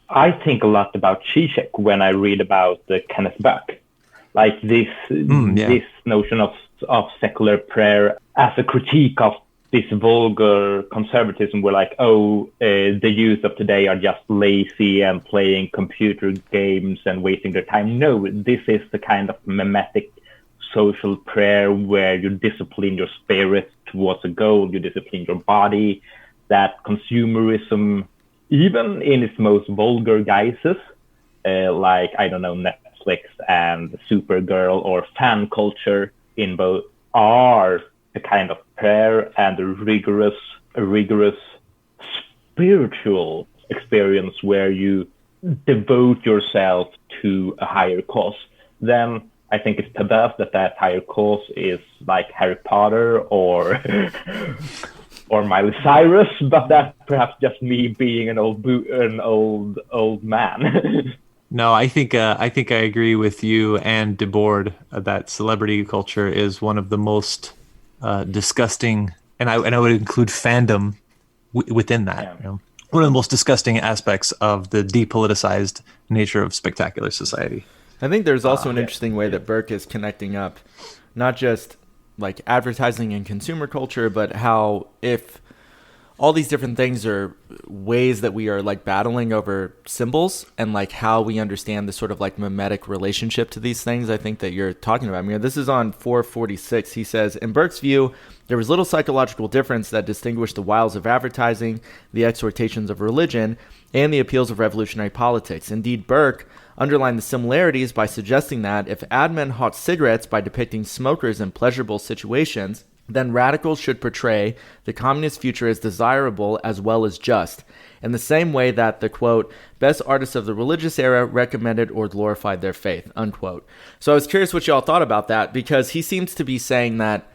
Speaker 5: I think a lot about Zizek when I read about Kenneth Burke, like this notion of secular prayer as a critique of this vulgar conservatism, where like, the youth of today are just lazy and playing computer games and wasting their time. No, this is the kind of mimetic social prayer where you discipline your spirit towards a goal, you discipline your body, that consumerism, even in its most vulgar guises, like, I don't know, Netflix and Supergirl or fan culture in both, are a kind of prayer and a rigorous spiritual experience where you devote yourself to a higher cause. Then I think it's perverse that higher cause is like Harry Potter or Miley Cyrus, but that's perhaps just me being an old man.
Speaker 2: No, I think I agree with you and Debord that celebrity culture is one of the most disgusting, and I would include fandom within that. Yeah. You know? One of the most disgusting aspects of the depoliticized nature of spectacular society.
Speaker 1: I think there's also an interesting way that Burke is connecting up not just like advertising and consumer culture, but how if all these different things are ways that we are like battling over symbols and like how we understand the sort of like mimetic relationship to these things. I think that you're talking about. I mean, this is on 446. He says, in Burke's view, there was little psychological difference that distinguished the wiles of advertising, the exhortations of religion, and the appeals of revolutionary politics. Indeed, Burke underlined the similarities by suggesting that if ad men hawked cigarettes by depicting smokers in pleasurable situations, then radicals should portray the communist future as desirable as well as just, in the same way that the, quote, best artists of the religious era recommended or glorified their faith, unquote. So I was curious what y'all thought about that, because he seems to be saying that,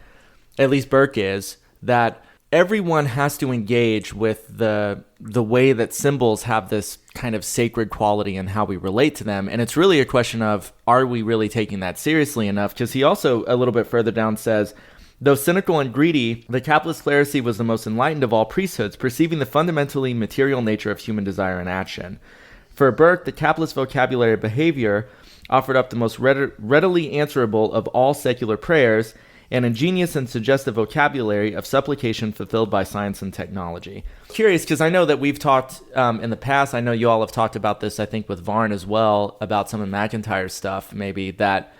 Speaker 1: at least Burke is, that everyone has to engage with the way that symbols have this kind of sacred quality and how we relate to them. And it's really a question of, are we really taking that seriously enough? Because he also, a little bit further down, says, though cynical and greedy, the capitalist clerisy was the most enlightened of all priesthoods, perceiving the fundamentally material nature of human desire and action. For Burke, the capitalist vocabulary of behavior offered up the most readily answerable of all secular prayers, an ingenious and suggestive vocabulary of supplication fulfilled by science and technology. Curious, because I know that we've talked in the past, I know you all have talked about this, I think, with Varn as well, about some of McIntyre's stuff, maybe, that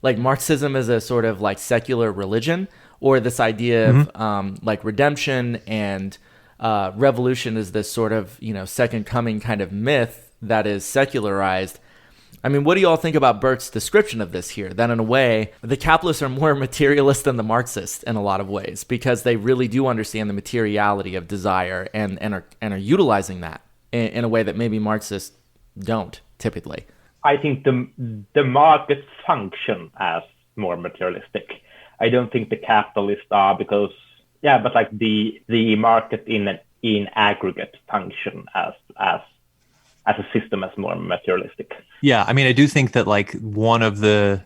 Speaker 1: like Marxism is a sort of like secular religion, or this idea of like redemption and revolution is this sort of, you know, second coming kind of myth that is secularized. I mean, what do you all think about Burke's description of this here? That in a way, the capitalists are more materialist than the Marxists in a lot of ways, because they really do understand the materiality of desire and are utilizing that in a way that maybe Marxists don't typically.
Speaker 5: I think the market function as more materialistic. I don't think the capitalists are, because but like the market in aggregate function as a system as more materialistic.
Speaker 2: Yeah, I mean, I do think that like one of the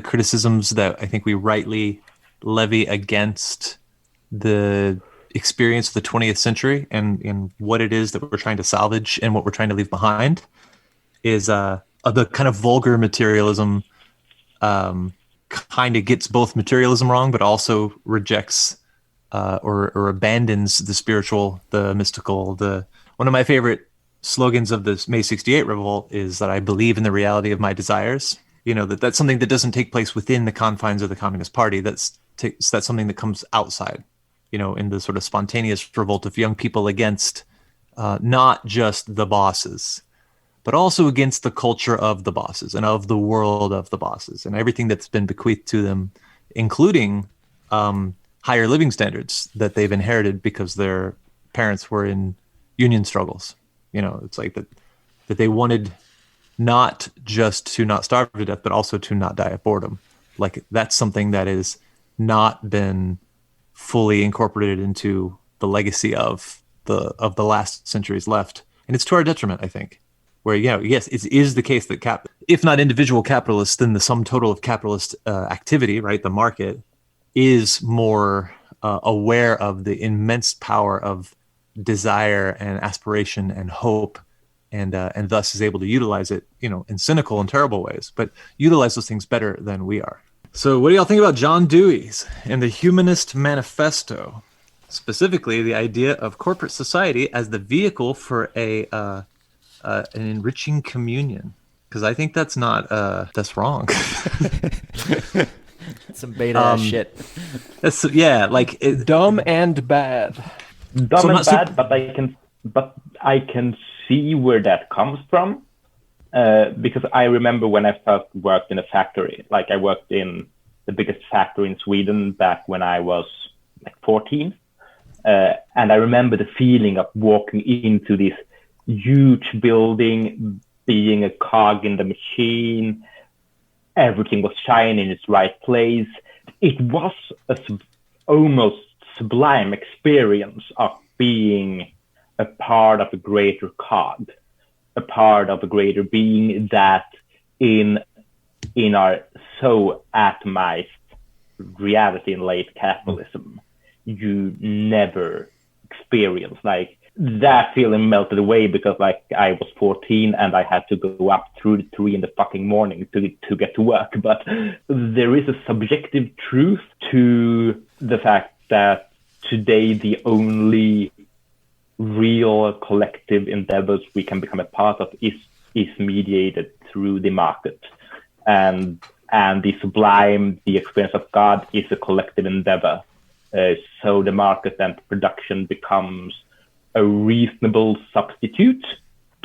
Speaker 2: criticisms that I think we rightly levy against the experience of the 20th century and what it is that we're trying to salvage and what we're trying to leave behind is the kind of vulgar materialism kind of gets both materialism wrong, but also rejects or abandons the spiritual, the mystical. One of my favorite slogans of this May 68 revolt is that I believe in the reality of my desires. You know, that's something that doesn't take place within the confines of the Communist Party. That's something that comes outside, you know, in the sort of spontaneous revolt of young people against not just the bosses, but also against the culture of the bosses and of the world of the bosses and everything that's been bequeathed to them, including higher living standards that they've inherited because their parents were in union struggles. You know, it's like that they wanted not just to not starve to death, but also to not die of boredom. Like that's something that has not been fully incorporated into the legacy of the last centuries left. And it's to our detriment, I think. Where, you know, yes, it is the case that if not individual capitalists, then the sum total of capitalist activity, right, the market, is more aware of the immense power of desire and aspiration and hope, and thus is able to utilize it, you know, in cynical and terrible ways, but utilize those things better than we are. So what do y'all think about John Dewey's and the Humanist Manifesto, specifically the idea of corporate society as the vehicle for an enriching communion? Because I think that's not that's wrong.
Speaker 1: Some beta ass shit.
Speaker 2: That's, yeah, like
Speaker 3: dumb and bad.
Speaker 5: Dumb and bad, but I can see where that comes from, because I remember when I first worked in a factory. Like I worked in the biggest factory in Sweden back when I was like 14, and I remember the feeling of walking into this huge building, being a cog in the machine. Everything was shining in its right place. It was a almost sublime experience of being a part of a greater cog, a part of a greater being that in our so atomized reality in late capitalism, you never experience. Like that feeling melted away because like I was 14 and I had to go up through 3 in the fucking morning to get to work. But there is a subjective truth to the fact that today the only real collective endeavors we can become a part of is mediated through the market, and the sublime, the experience of God, is a collective endeavor. So the market and production becomes a reasonable substitute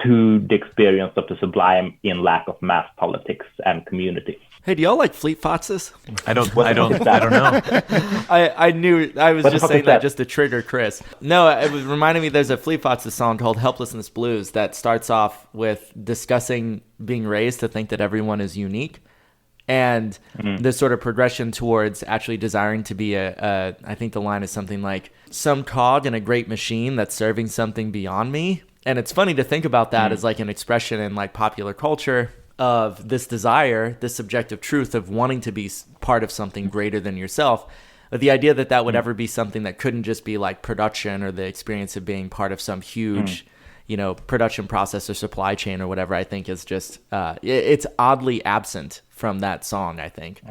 Speaker 5: to the experience of the sublime in lack of mass politics and community.
Speaker 1: Hey, do y'all like Fleet Foxes?
Speaker 2: I don't know.
Speaker 1: I knew I was
Speaker 5: What
Speaker 1: just
Speaker 5: the fuck
Speaker 1: saying
Speaker 5: is
Speaker 1: that
Speaker 5: that?
Speaker 1: just to trigger Chris. No, it was reminding me there's a Fleet Foxes song called Helplessness Blues that starts off with discussing being raised to think that everyone is unique. And this sort of progression towards actually desiring to be I think the line is something like, some cog in a great machine that's serving something beyond me. And it's funny to think about that as like an expression in like popular culture of this desire, this subjective truth of wanting to be part of something greater than yourself. But the idea that would ever be something that couldn't just be like production or the experience of being part of some huge production process or supply chain or whatever, I think is just, it's oddly absent from that song, I think.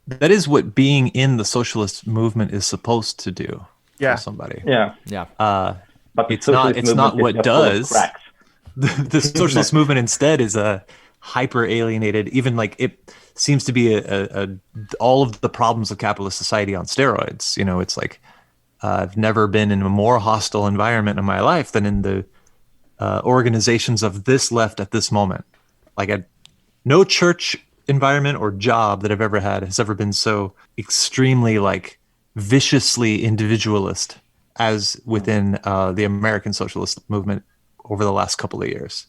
Speaker 2: That is what being in the socialist movement is supposed to do
Speaker 3: Yeah.
Speaker 2: for somebody.
Speaker 5: Yeah. But the
Speaker 2: It's not.
Speaker 5: socialist
Speaker 2: It's not
Speaker 5: movement
Speaker 2: what
Speaker 5: is just full of
Speaker 2: does.
Speaker 5: cracks.
Speaker 2: The socialist movement instead is a hyper alienated. Even like it seems to be all of the problems of capitalist society on steroids. It's like I've never been in a more hostile environment in my life than in the organizations of this left at this moment. Like no church environment or job that I've ever had has ever been so extremely like viciously individualist as within the American socialist movement over the last couple of years.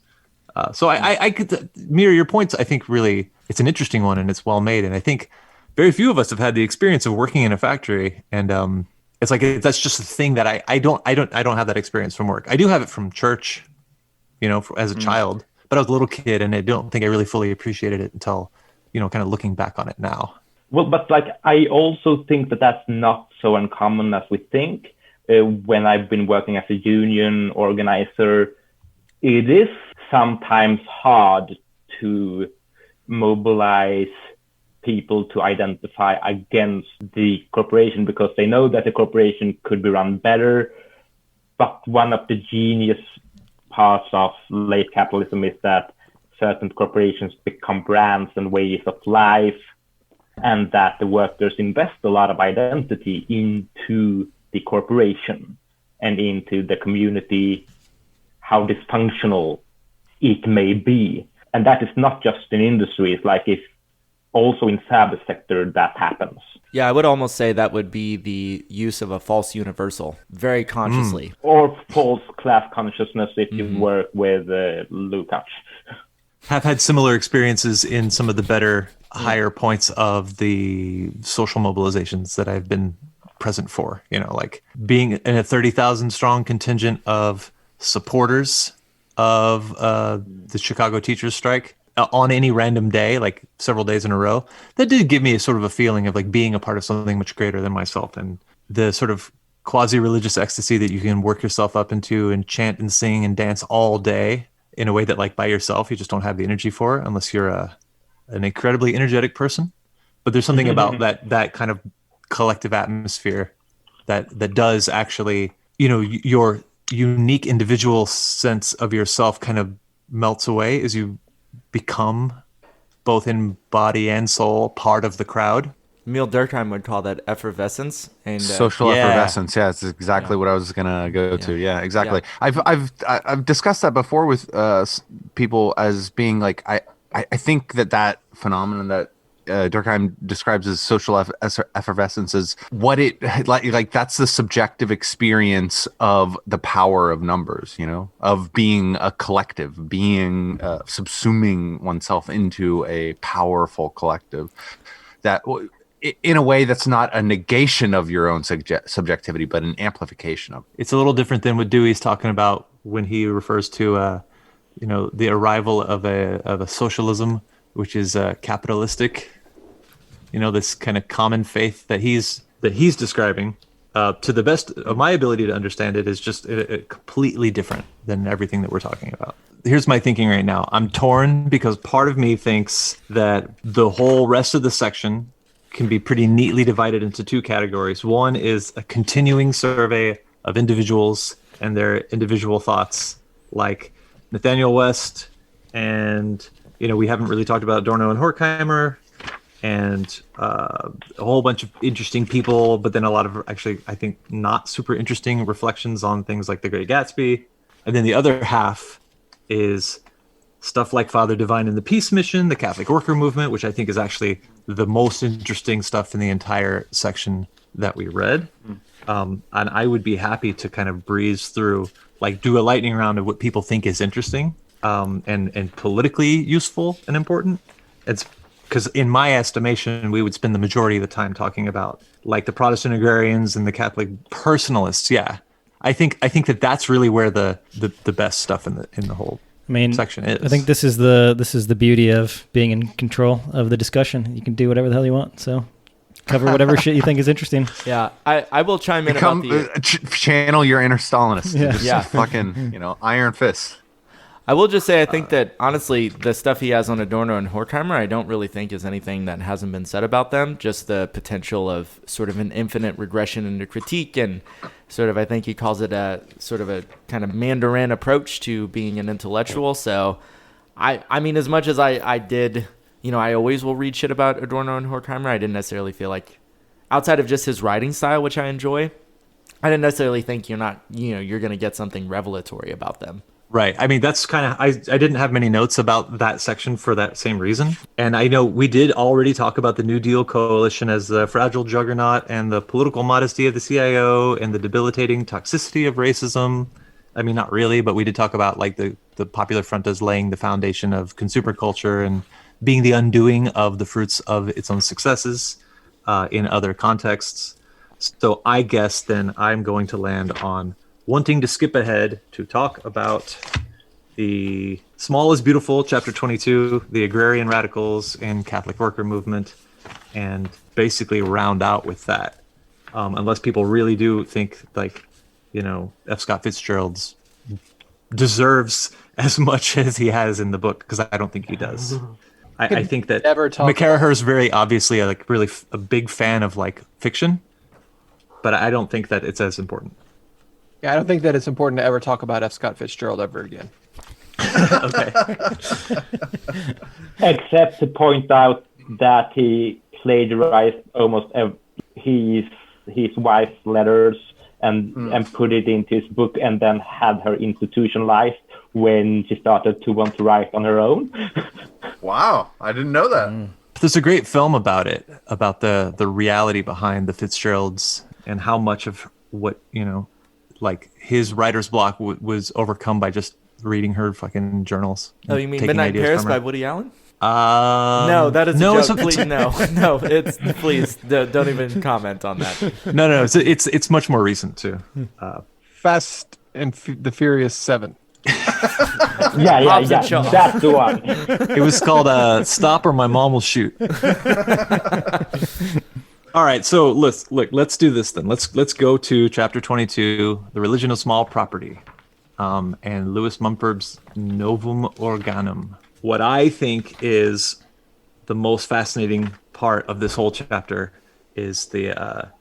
Speaker 2: So I could mirror your points. I think really it's an interesting one and it's well made. And I think very few of us have had the experience of working in a factory. And it's like that's just a thing that I don't have that experience from work. I do have it from church, as a child. But I was a little kid, and I don't think I really fully appreciated it until, kind of looking back on it now.
Speaker 5: Well, but like I also think that that's not so uncommon as we think. When I've been working as a union organizer, it is sometimes hard to mobilize people to identify against the corporation because they know that the corporation could be run better. But one of the genius parts of late capitalism is that certain corporations become brands and ways of life, and that the workers invest a lot of identity into the corporation and into the community, how dysfunctional it may be. And that is not just in industry, it's like if also in service sector that happens.
Speaker 1: Yeah, I would almost say that would be the use of a false universal, very consciously.
Speaker 5: Or false class consciousness if you work with Lukács.
Speaker 2: Have had similar experiences in some of the better, higher points of the social mobilizations that I've been present for. Like being in a 30,000 strong contingent of supporters of the Chicago teachers strike on any random day, like several days in a row. That did give me a sort of a feeling of like being a part of something much greater than myself, and the sort of quasi-religious ecstasy that you can work yourself up into and chant and sing and dance all day in a way that like by yourself you just don't have the energy for unless you're an incredibly energetic person. But there's something about that kind of collective atmosphere that does actually, your unique individual sense of yourself kind of melts away as you become both in body and soul part of the crowd.
Speaker 1: Emil Durkheim would call that effervescence and
Speaker 4: social effervescence. Yeah, it's exactly what I was gonna go to. Yeah, exactly. Yeah. I've discussed that before with people as being like I think that phenomenon that Durkheim describes as social effervescence is what it like that's the subjective experience of the power of numbers, of being a collective, being subsuming oneself into a powerful collective that in a way that's not a negation of your own subjectivity, but an amplification of it.
Speaker 2: It's a little different than what Dewey's talking about when he refers to the arrival of a socialism which is capitalistic. This kind of common faith that he's describing, to the best of my ability to understand it, is just completely different than everything that we're talking about. Here's my thinking right now. I'm torn because part of me thinks that the whole rest of the section can be pretty neatly divided into two categories. One is a continuing survey of individuals and their individual thoughts, like Nathaniel West, and we haven't really talked about Adorno and Horkheimer, and a whole bunch of interesting people, but then a lot of actually, I think, not super interesting reflections on things like The Great Gatsby. And then the other half is stuff like Father Divine and the Peace Mission, the Catholic Worker Movement, which I think is actually the most interesting stuff in the entire section that we read. And I would be happy to kind of breeze through, like do a lightning round of what people think is interesting and politically useful and important. It's because in my estimation, we would spend the majority of the time talking about like the Protestant agrarians and the Catholic personalists. Yeah, I think that that's really where the best stuff in the whole section is.
Speaker 6: I think this is the beauty of being in control of the discussion. You can do whatever the hell you want. So cover whatever shit you think is interesting.
Speaker 1: Yeah, I will chime in about the
Speaker 4: channel your inner Stalinist.
Speaker 6: Yeah.
Speaker 4: Fucking iron fist.
Speaker 1: I will just say I think that honestly the stuff he has on Adorno and Horkheimer I don't really think is anything that hasn't been said about them. Just the potential of sort of an infinite regression into critique, and sort of I think he calls it a sort of a kind of Mandarin approach to being an intellectual. So I mean, as much as I did, I always will read shit about Adorno and Horkheimer. I didn't necessarily feel like, outside of just his writing style, which I enjoy, I didn't necessarily think you're going to get something revelatory about them.
Speaker 2: Right. I mean, that's kind of, I didn't have many notes about that section for that same reason. And I know we did already talk about the New Deal coalition as the fragile juggernaut and the political modesty of the CIO and the debilitating toxicity of racism. I mean, not really, but we did talk about like the Popular Front as laying the foundation of consumer culture and being the undoing of the fruits of its own successes in other contexts. So I guess then I'm going to land on wanting to skip ahead to talk about the Small is Beautiful, Chapter 22, the Agrarian Radicals and Catholic Worker Movement, and basically round out with that. Unless people really do think like, F. Scott Fitzgerald's deserves as much as he has in the book, because I don't think he does. I think that McCarraher is very obviously really a big fan of like fiction, but I don't think that it's as important.
Speaker 3: Yeah, I don't think that it's important to ever talk about F. Scott Fitzgerald ever again.
Speaker 2: Okay.
Speaker 5: Except to point out that he plagiarized almost his wife's letters and put it into his book, and then had her institutionalized when she started to want to write on her own.
Speaker 4: Wow, I didn't know that.
Speaker 2: There's a great film about it, about the reality behind the Fitzgeralds and how much of what, like his writer's block was overcome by just reading her fucking journals.
Speaker 1: Oh, you mean Midnight in Paris by Woody Allen?
Speaker 2: No,
Speaker 1: that is a joke. Please, no. It's please don't even comment on that.
Speaker 2: No. It's much more recent too.
Speaker 3: Fast and the Furious 7.
Speaker 5: Yeah. That's the one.
Speaker 2: It was called "Stop or My Mom Will Shoot." All right, so let's do this then. Let's go to Chapter 22, The Religion of Small Property, and Lewis Mumford's Novum Organum. What I think is the most fascinating part of this whole chapter is the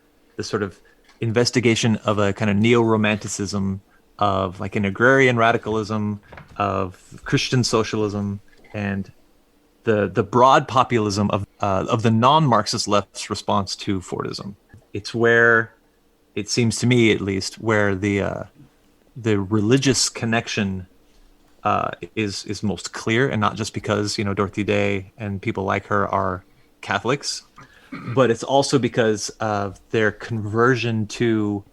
Speaker 2: sort of investigation of a kind of neo-romanticism of like an agrarian radicalism, of Christian socialism, and the broad populism of the non-Marxist left's response to Fordism. It's where, it seems to me at least, where the religious connection is most clear, and not just because Dorothy Day and people like her are Catholics, but it's also because of their conversion to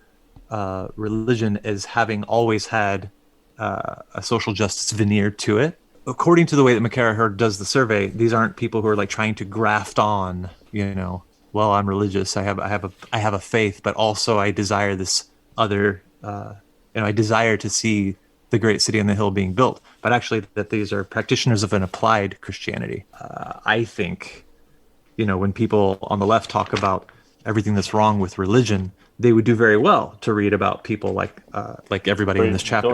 Speaker 2: religion as having always had a social justice veneer to it. According to the way that McCarraher does the survey, these aren't people who are like trying to graft on, well, I'm religious, I have a faith, but also I desire this other, I desire to see the great city on the hill being built. But actually, that these are practitioners of an applied Christianity. I think, when people on the left talk about everything that's wrong with religion, they would do very well to read about people like everybody in this chapter.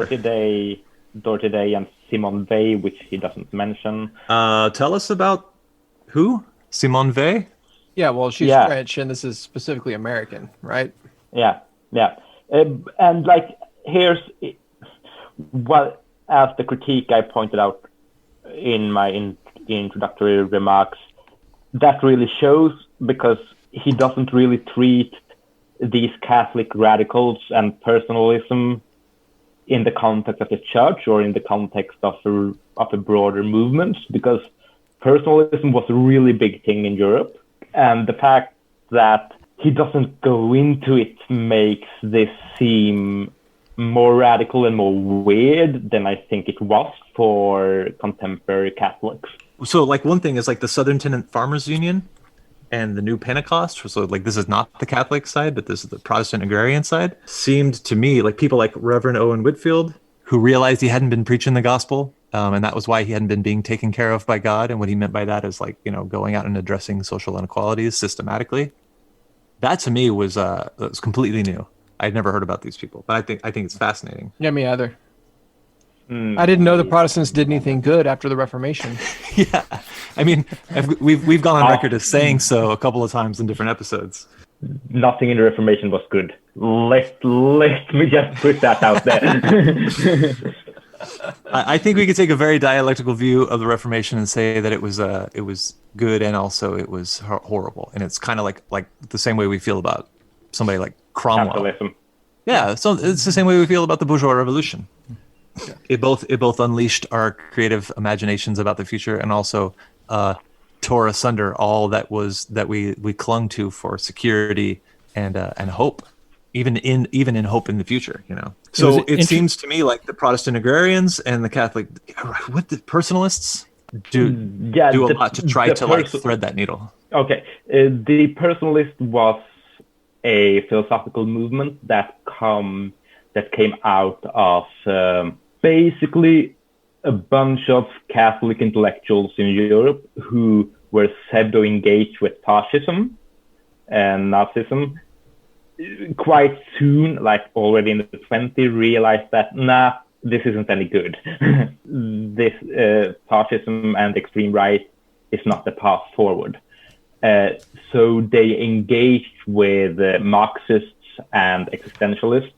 Speaker 5: Dorothy Day and Simone Weil, which he doesn't mention.
Speaker 2: Tell us about who? Simone Weil?
Speaker 3: Yeah, well, she's
Speaker 5: Yeah.
Speaker 3: French, and this is specifically American, right?
Speaker 5: Yeah, yeah. And like, here's what, as the critique I pointed out in my introductory remarks, that really shows, because he doesn't really treat these Catholic radicals and personalism in the context of the church or in the context of a broader movement, because personalism was a really big thing in Europe. And the fact that he doesn't go into it makes this seem more radical and more weird than I think it was for contemporary Catholics.
Speaker 2: So like one thing is like the Southern Tenant Farmers Union and the New Pentecost. So like this is not the Catholic side, but this is the Protestant agrarian side. Seemed to me like people like Reverend Owen Whitfield, who realized he hadn't been preaching the gospel. And that was why he hadn't been being taken care of by God. And what he meant by that is like, going out and addressing social inequalities systematically. That to me was completely new. I'd never heard about these people, but I think it's fascinating.
Speaker 3: Yeah, me either. I didn't know the Protestants did anything good after the Reformation.
Speaker 2: Yeah, I mean, we've gone on record as saying so a couple of times in different episodes.
Speaker 5: Nothing in the Reformation was good. Let me just put that out there.
Speaker 2: I think we could take a very dialectical view of the Reformation and say that it was good and also it was horrible, and it's kind of like the same way we feel about somebody like Cromwell.
Speaker 5: Capitalism.
Speaker 2: Yeah, so it's the same way we feel about the bourgeois revolution. Yeah. It both unleashed our creative imaginations about the future and also tore asunder all that we clung to for security and hope, even in hope in the future. So it seems to me like the Protestant agrarians and the Catholic, what the personalists do a lot to try to thread that needle.
Speaker 5: Okay, the personalist was a philosophical movement that came out of basically a bunch of Catholic intellectuals in Europe who were pseudo-engaged with fascism and Nazism. Quite soon, like already in the 20s, realized that, this isn't any good. This fascism and extreme right is not the path forward. So they engaged with Marxists and existentialists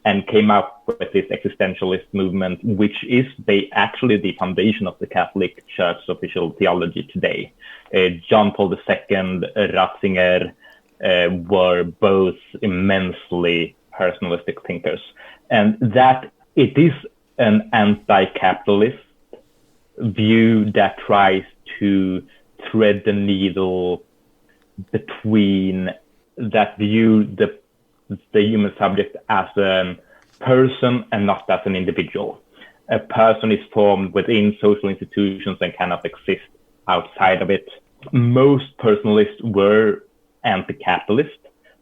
Speaker 5: and came up with this existentialist movement, which is actually the foundation of the Catholic Church's official theology today. John Paul II, Ratzinger were both immensely personalistic thinkers. And that it is an anti-capitalist view that tries to thread the needle between that view the human subject as a person and not as an individual. A person is formed within social institutions and cannot exist outside of it. Most personalists were anti-capitalist,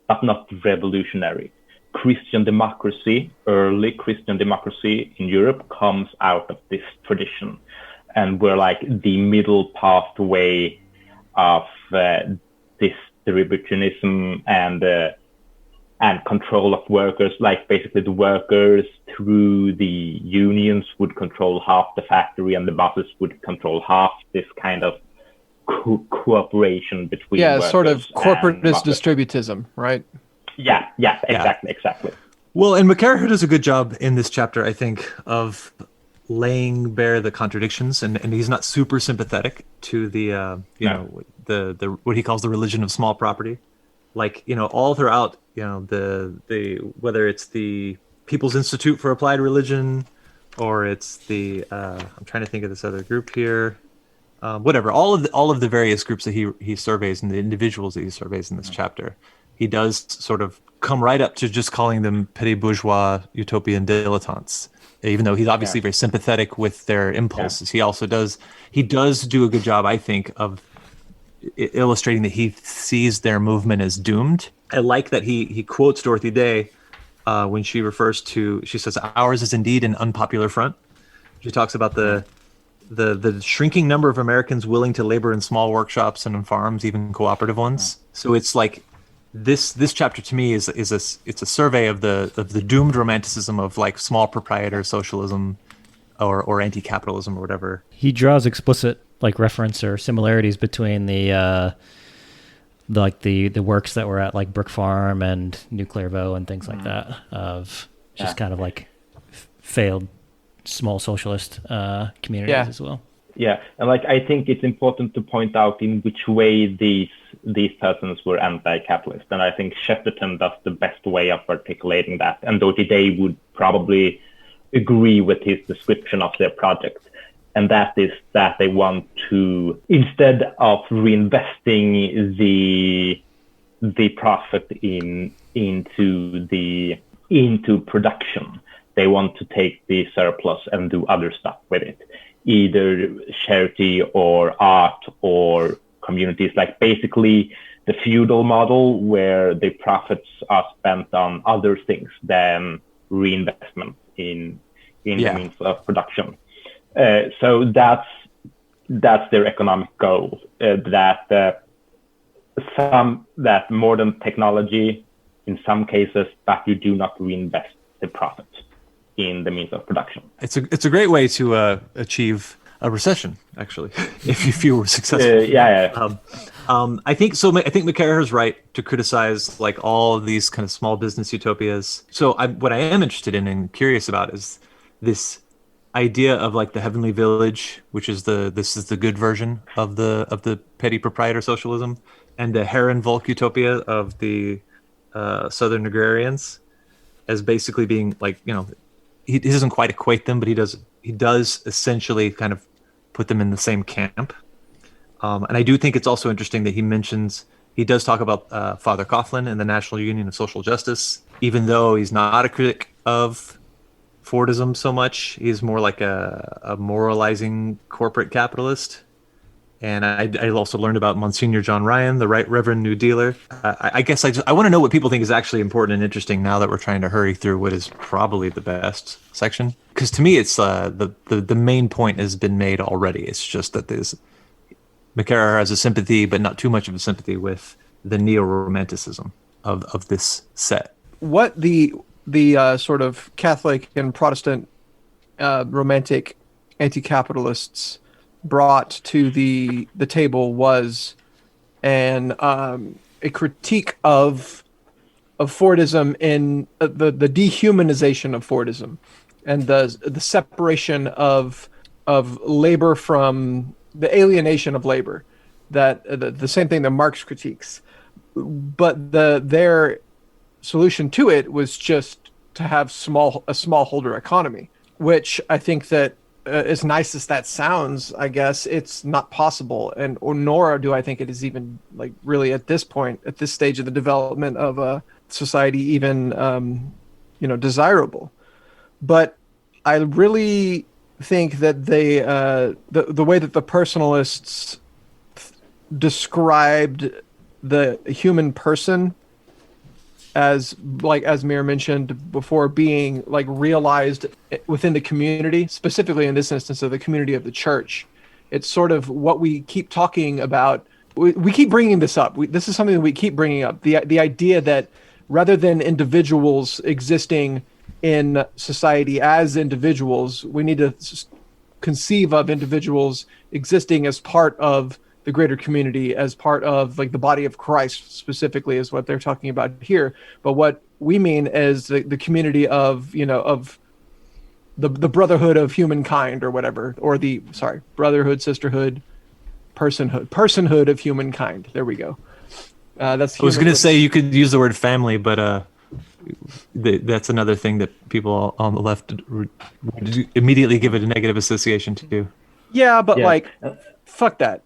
Speaker 5: but not revolutionary. Christian democracy, early Christian democracy in Europe comes out of this tradition. And we're like the middle pathway of distributionism and control of workers, like basically the workers through the unions would control half the factory and the bosses would control half, this kind of cooperation between workers.
Speaker 3: Sort of corporatist distributism, right?
Speaker 5: Yeah, exactly.
Speaker 2: Well, and McCarraher does a good job in this chapter, I think, of laying bare the contradictions, and he's not super sympathetic to the the what he calls the religion of small property. Like, all throughout, the whether it's the People's Institute for Applied Religion or it's the I'm trying to think of this other group here, whatever, all of the various groups that he surveys and the individuals that he surveys in this chapter, he does sort of come right up to just calling them petit bourgeois utopian dilettantes, even though he's obviously very sympathetic with their impulses. He also does do a good job, I think, of illustrating that he sees their movement as doomed. I like that he quotes Dorothy Day when she says, "Ours is indeed an unpopular front." She talks about the shrinking number of Americans willing to labor in small workshops and on farms, even cooperative ones. So it's like this chapter to me it's a survey of the doomed romanticism of like small proprietor socialism or anti-capitalism or whatever.
Speaker 6: He draws explicit like reference or similarities between the the works that were at like Brook Farm and New Clairvaux and things like that, of just kind of like failed small socialist communities as well.
Speaker 5: Yeah, and like I think it's important to point out in which way these persons were anti-capitalist, and I think Shepperton does the best way of articulating that, and Dorothy Day would probably agree with his description of their project, and that is that they want to, instead of reinvesting the profit into production, they want to take the surplus and do other stuff with it. Either charity or art or communities, like basically the feudal model where the profits are spent on other things than reinvestment in the means of production. So that's their economic goal, that modern technology in some cases, but you do not reinvest the profits in the means of production.
Speaker 2: It's a great way to achieve a recession, actually, if you were successful. I think so. I think McCarraher's right to criticize like all of these kind of small business utopias. So what I am interested in and curious about is this idea of like the heavenly village, which is this is the good version of the petty proprietor socialism, and the Herrenvolk utopia of the Southern agrarians, as basically being like, you know, he doesn't quite equate them, but he does essentially kind of put them in the same camp. And I do think it's also interesting that he does talk about Father Coughlin and the National Union of Social Justice, even though he's not a critic of Fordism so much. He's more like a moralizing corporate capitalist. And I also learned about Monsignor John Ryan, the Right Reverend New Dealer. I guess I want to know what people think is actually important and interesting now that we're trying to hurry through what is probably the best section. Because to me, it's the main point has been made already. It's just that McCarraher has a sympathy, but not too much of a sympathy with the neo-romanticism of this set.
Speaker 3: What the sort of Catholic and Protestant romantic anti-capitalists brought to the table was a critique of Fordism in the dehumanization of Fordism and the separation of labor from the alienation of labor, that the same thing that Marx critiques, but their solution to it was just to have a smallholder economy, which I think that as nice as that sounds, I guess it's not possible, nor do I think it is even like really at this point, at this stage of the development of a society, even desirable. But I really think that the way that the personalists described the human person as Mir mentioned before, being like realized within the community, specifically in this instance of the community of the church. It's sort of what we keep talking about. We keep bringing this up. This is something that we keep bringing up. The idea that rather than individuals existing in society as individuals, we need to conceive of individuals existing as part of the greater community, as part of like the body of Christ, specifically is what they're talking about here. But what we mean is the community of the brotherhood of humankind or whatever, or brotherhood, sisterhood, personhood of humankind. There we go. That's.
Speaker 2: I was going to say you could use the word family, but that's another thing that people on the left would immediately give it a negative association to.
Speaker 3: Yeah, but fuck that.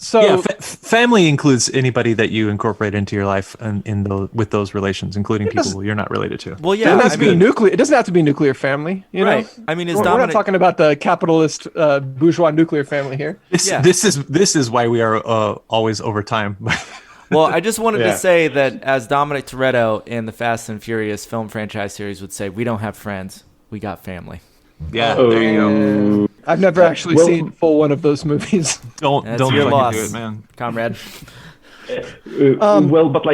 Speaker 3: So
Speaker 2: family includes anybody that you incorporate into your life and with those relations, including people you're not related to.
Speaker 1: Well, yeah,
Speaker 3: it doesn't have to be nuclear family,
Speaker 1: right?
Speaker 3: know?
Speaker 1: I mean,
Speaker 3: we're not talking about the capitalist bourgeois nuclear family here.
Speaker 2: This is why we are always over time.
Speaker 1: Well, I just wanted to say that as Dominic Toretto in the Fast and Furious film franchise series would say, we don't have friends, we got family.
Speaker 2: Yeah, there you go.
Speaker 3: I've never actually seen full one of those movies.
Speaker 2: Don't
Speaker 1: your loss,
Speaker 2: do it, man.
Speaker 1: Comrade.
Speaker 5: But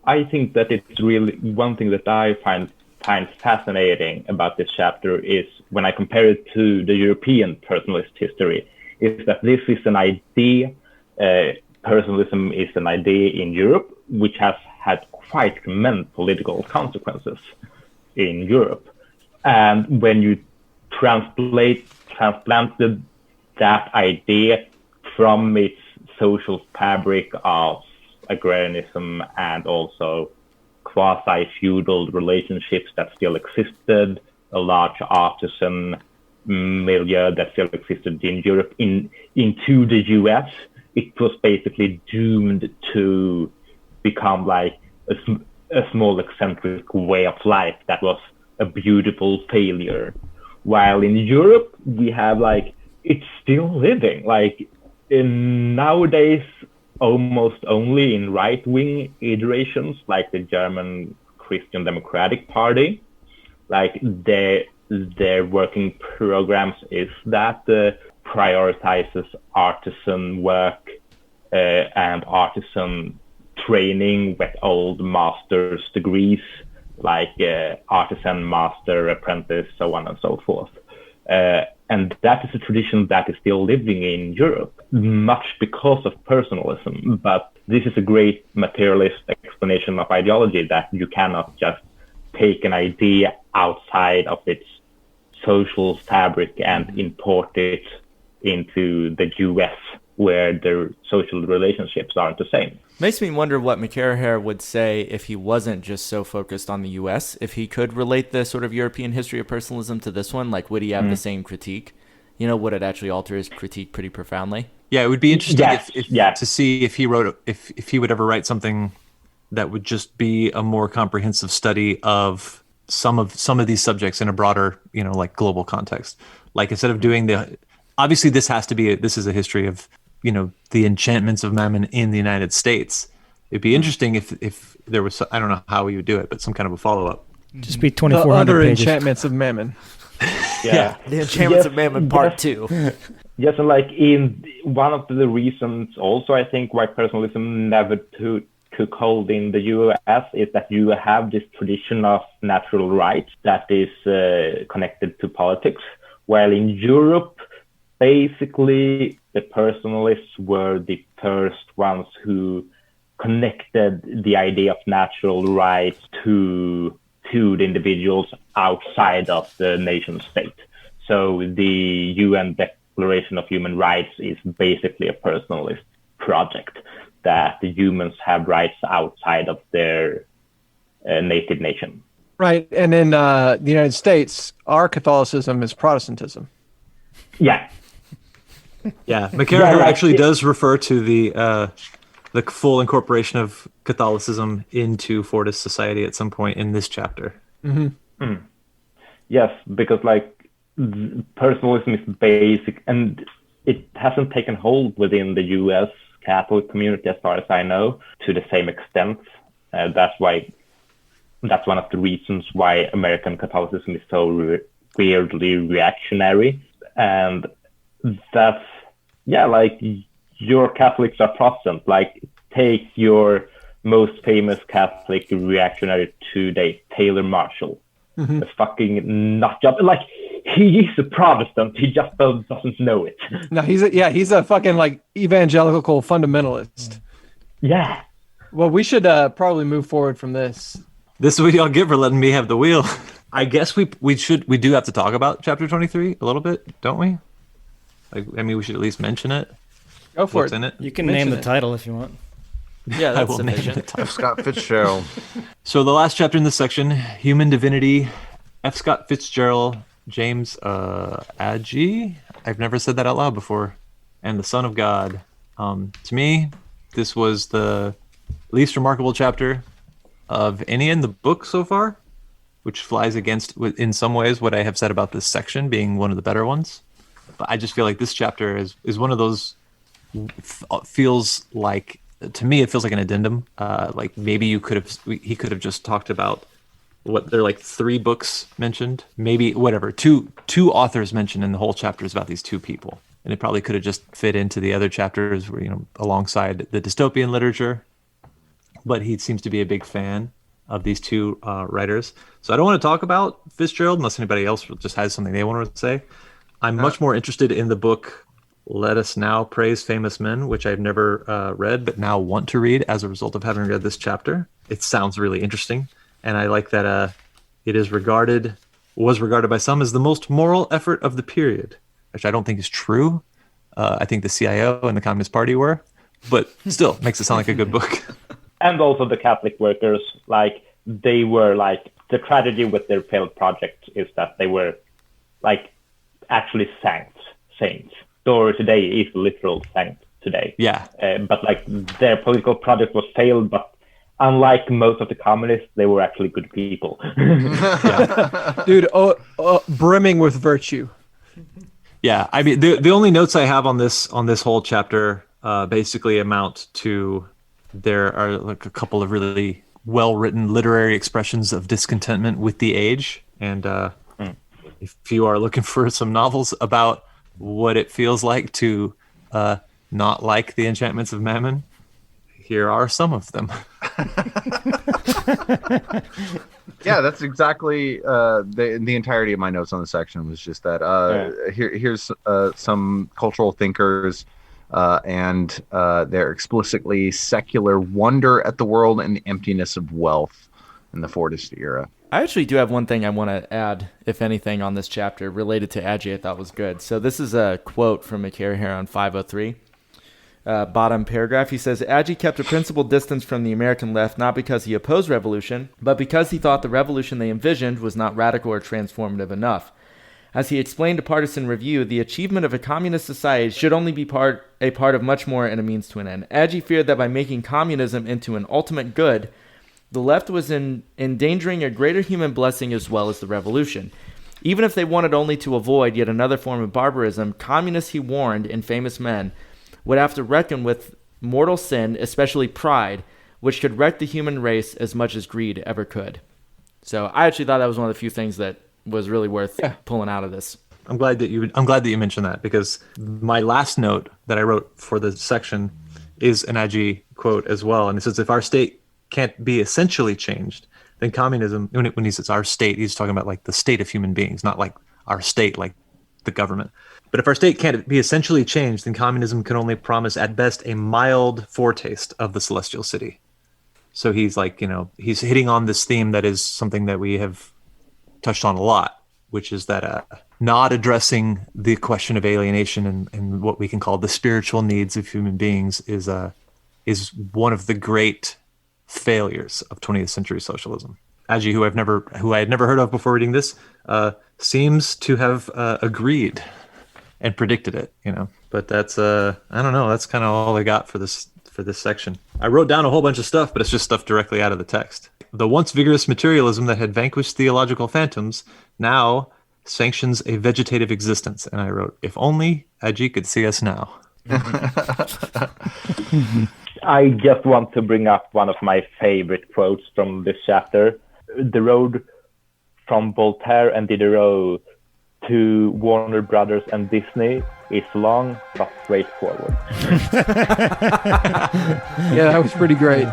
Speaker 5: I think that it's really one thing that I find fascinating about this chapter is when I compare it to the European personalist history, is that this is an idea personalism is an idea in Europe, which has had quite immense political consequences in Europe. And when you transplanted that idea from its social fabric of agrarianism and also quasi-feudal relationships that still existed, a large artisan milieu that still existed in Europe into the US, it was basically doomed to become like a small eccentric way of life that was a beautiful failure. While in Europe, we have like, it's still living. Like nowadays, almost only in right-wing iterations, like the German Christian Democratic Party, like their working programs is that prioritizes artisan work and artisan training with old master's degrees, like artisan, master, apprentice, so on and so forth. And that is a tradition that is still living in Europe, much because of personalism. But this is a great materialist explanation of ideology, that you cannot just take an idea outside of its social fabric and import it into the US, where the social relationships aren't the same.
Speaker 1: Makes me wonder what McCarraher would say if he wasn't just so focused on the US, if he could relate the sort of European history of personalism to this one. Like, would he have the same critique? You know, would it actually alter his critique pretty profoundly?
Speaker 2: Yeah, it would be interesting
Speaker 5: Yes.
Speaker 2: to see if he wrote, if he would ever write something that would just be a more comprehensive study of some of these subjects in a broader, you know, like global context. Like, instead of doing obviously this is a history of, you know, the Enchantments of Mammon in the United States. It'd be interesting if there was, I don't know how he would do it, but some kind of a follow-up.
Speaker 6: Just be
Speaker 3: The
Speaker 6: 2,400
Speaker 3: other
Speaker 6: pages.
Speaker 3: Enchantments of Mammon.
Speaker 5: Yeah.
Speaker 1: The Enchantments of Mammon Part 2.
Speaker 5: Yes, and like in one of the reasons also, I think, why personalism never took hold in the US is that you have this tradition of natural rights that is connected to politics, while in Europe, basically, the personalists were the first ones who connected the idea of natural rights to the individuals outside of the nation state. So the UN Declaration of Human Rights is basically a personalist project, that the humans have rights outside of their native nation.
Speaker 3: Right. And in the United States, our Catholicism is Protestantism.
Speaker 5: Yeah.
Speaker 2: Yeah, McCarraher
Speaker 5: like
Speaker 2: actually does refer to the full incorporation of Catholicism into Fordist society at some point in this chapter.
Speaker 5: Yes, because like personalism is basic, and it hasn't taken hold within the U.S. Catholic community, as far as I know, to the same extent. That's one of the reasons why American Catholicism is so weirdly reactionary, and that's like your Catholics are Protestant. Like, take your most famous Catholic reactionary today, Taylor Marshall. A fucking nut job. Like, he is a Protestant. He just doesn't know it.
Speaker 3: No, he's a fucking like evangelical fundamentalist.
Speaker 5: Yeah.
Speaker 3: Well, we should probably move forward from this.
Speaker 2: This is what y'all get for letting me have the wheel. I guess we do have to talk about chapter 23 a little bit, don't we? Like, I mean, we should at least mention it.
Speaker 3: Go for
Speaker 2: What's
Speaker 3: it.
Speaker 2: in it?
Speaker 6: You can
Speaker 3: Mention
Speaker 6: name the
Speaker 3: it.
Speaker 6: title if you want.
Speaker 1: Yeah,
Speaker 2: I
Speaker 1: that's
Speaker 2: will name
Speaker 1: sufficient.
Speaker 2: the title.
Speaker 4: F. Scott Fitzgerald.
Speaker 2: So the last chapter in this section, Human Divinity, F. Scott Fitzgerald, James Agee. I've never said that out loud before. And the Son of God. To me, this was the least remarkable chapter of any in the book so far, which flies against, in some ways, what I have said about this section being one of the better ones. But I just feel like this chapter is one of those, feels like, to me, it feels like an addendum. Like maybe he could have just talked about what there are like 3 books mentioned, maybe whatever, two authors mentioned in the whole chapter is about these 2 people. And it probably could have just fit into the other chapters, where, you know, alongside the dystopian literature. But he seems to be a big fan of these 2 writers. So I don't want to talk about Fitzgerald unless anybody else just has something they want to say. I'm much more interested in the book Let Us Now Praise Famous Men, which I've never read, but now want to read as a result of having read this chapter. It sounds really interesting, and I like that it was regarded by some as the most moral effort of the period, which I don't think is true. I think the CIO and the Communist Party were, but still makes it sound like a good book.
Speaker 5: And also the Catholic workers, like they were like, the tragedy with their failed project is that they were like actually saints. Or today is literal saint today.
Speaker 2: Yeah.
Speaker 5: But like their political project was failed, but unlike most of the communists, they were actually good people.
Speaker 3: Dude, brimming with virtue.
Speaker 2: Yeah, I mean, the only notes I have on this whole chapter basically amount to there are like a couple of really well-written literary expressions of discontentment with the age, and if you are looking for some novels about what it feels like to not like the Enchantments of Mammon, here are some of them.
Speaker 4: Yeah, that's exactly the entirety of my notes on the section was just that. Here's some cultural thinkers and their explicitly secular wonder at the world and the emptiness of wealth in the Fordist era.
Speaker 1: I actually do have one thing I want to add, if anything, on this chapter related to Agi I thought was good. So this is a quote from McCarraher on 503. Bottom paragraph, he says, Agi kept a principled distance from the American left not because he opposed revolution, but because he thought the revolution they envisioned was not radical or transformative enough. As he explained to Partisan Review, the achievement of a communist society should only be a part of much more and a means to an end. Agi feared that by making communism into an ultimate good, the left was endangering a greater human blessing as well as the revolution. Even if they wanted only to avoid yet another form of barbarism, communists, he warned, in Famous Men, would have to reckon with mortal sin, especially pride, which could wreck the human race as much as greed ever could. So I actually thought that was one of the few things that was really worth pulling out of this.
Speaker 2: I'm glad that you mentioned that, because my last note that I wrote for the section is an Agi quote as well, and it says, if our state can't be essentially changed, then communism, when he says our state, he's talking about like the state of human beings, not like our state, like the government. But if our state can't be essentially changed, then communism can only promise at best a mild foretaste of the celestial city. So he's like, he's hitting on this theme that is something that we have touched on a lot, which is that not addressing the question of alienation and what we can call the spiritual needs of human beings is one of the great failures of 20th century socialism. Agi, who I had never heard of before reading this, seems to have agreed and predicted it, But that's I don't know. That's kind of all I got for this section. I wrote down a whole bunch of stuff, but it's just stuff directly out of the text. The once vigorous materialism that had vanquished theological phantoms now sanctions a vegetative existence. And I wrote, if only Agi could see us now.
Speaker 5: I just want to bring up one of my favorite quotes from this chapter. The road from Voltaire and Diderot to Warner Brothers and Disney is long but straightforward.
Speaker 3: Yeah, that was pretty great.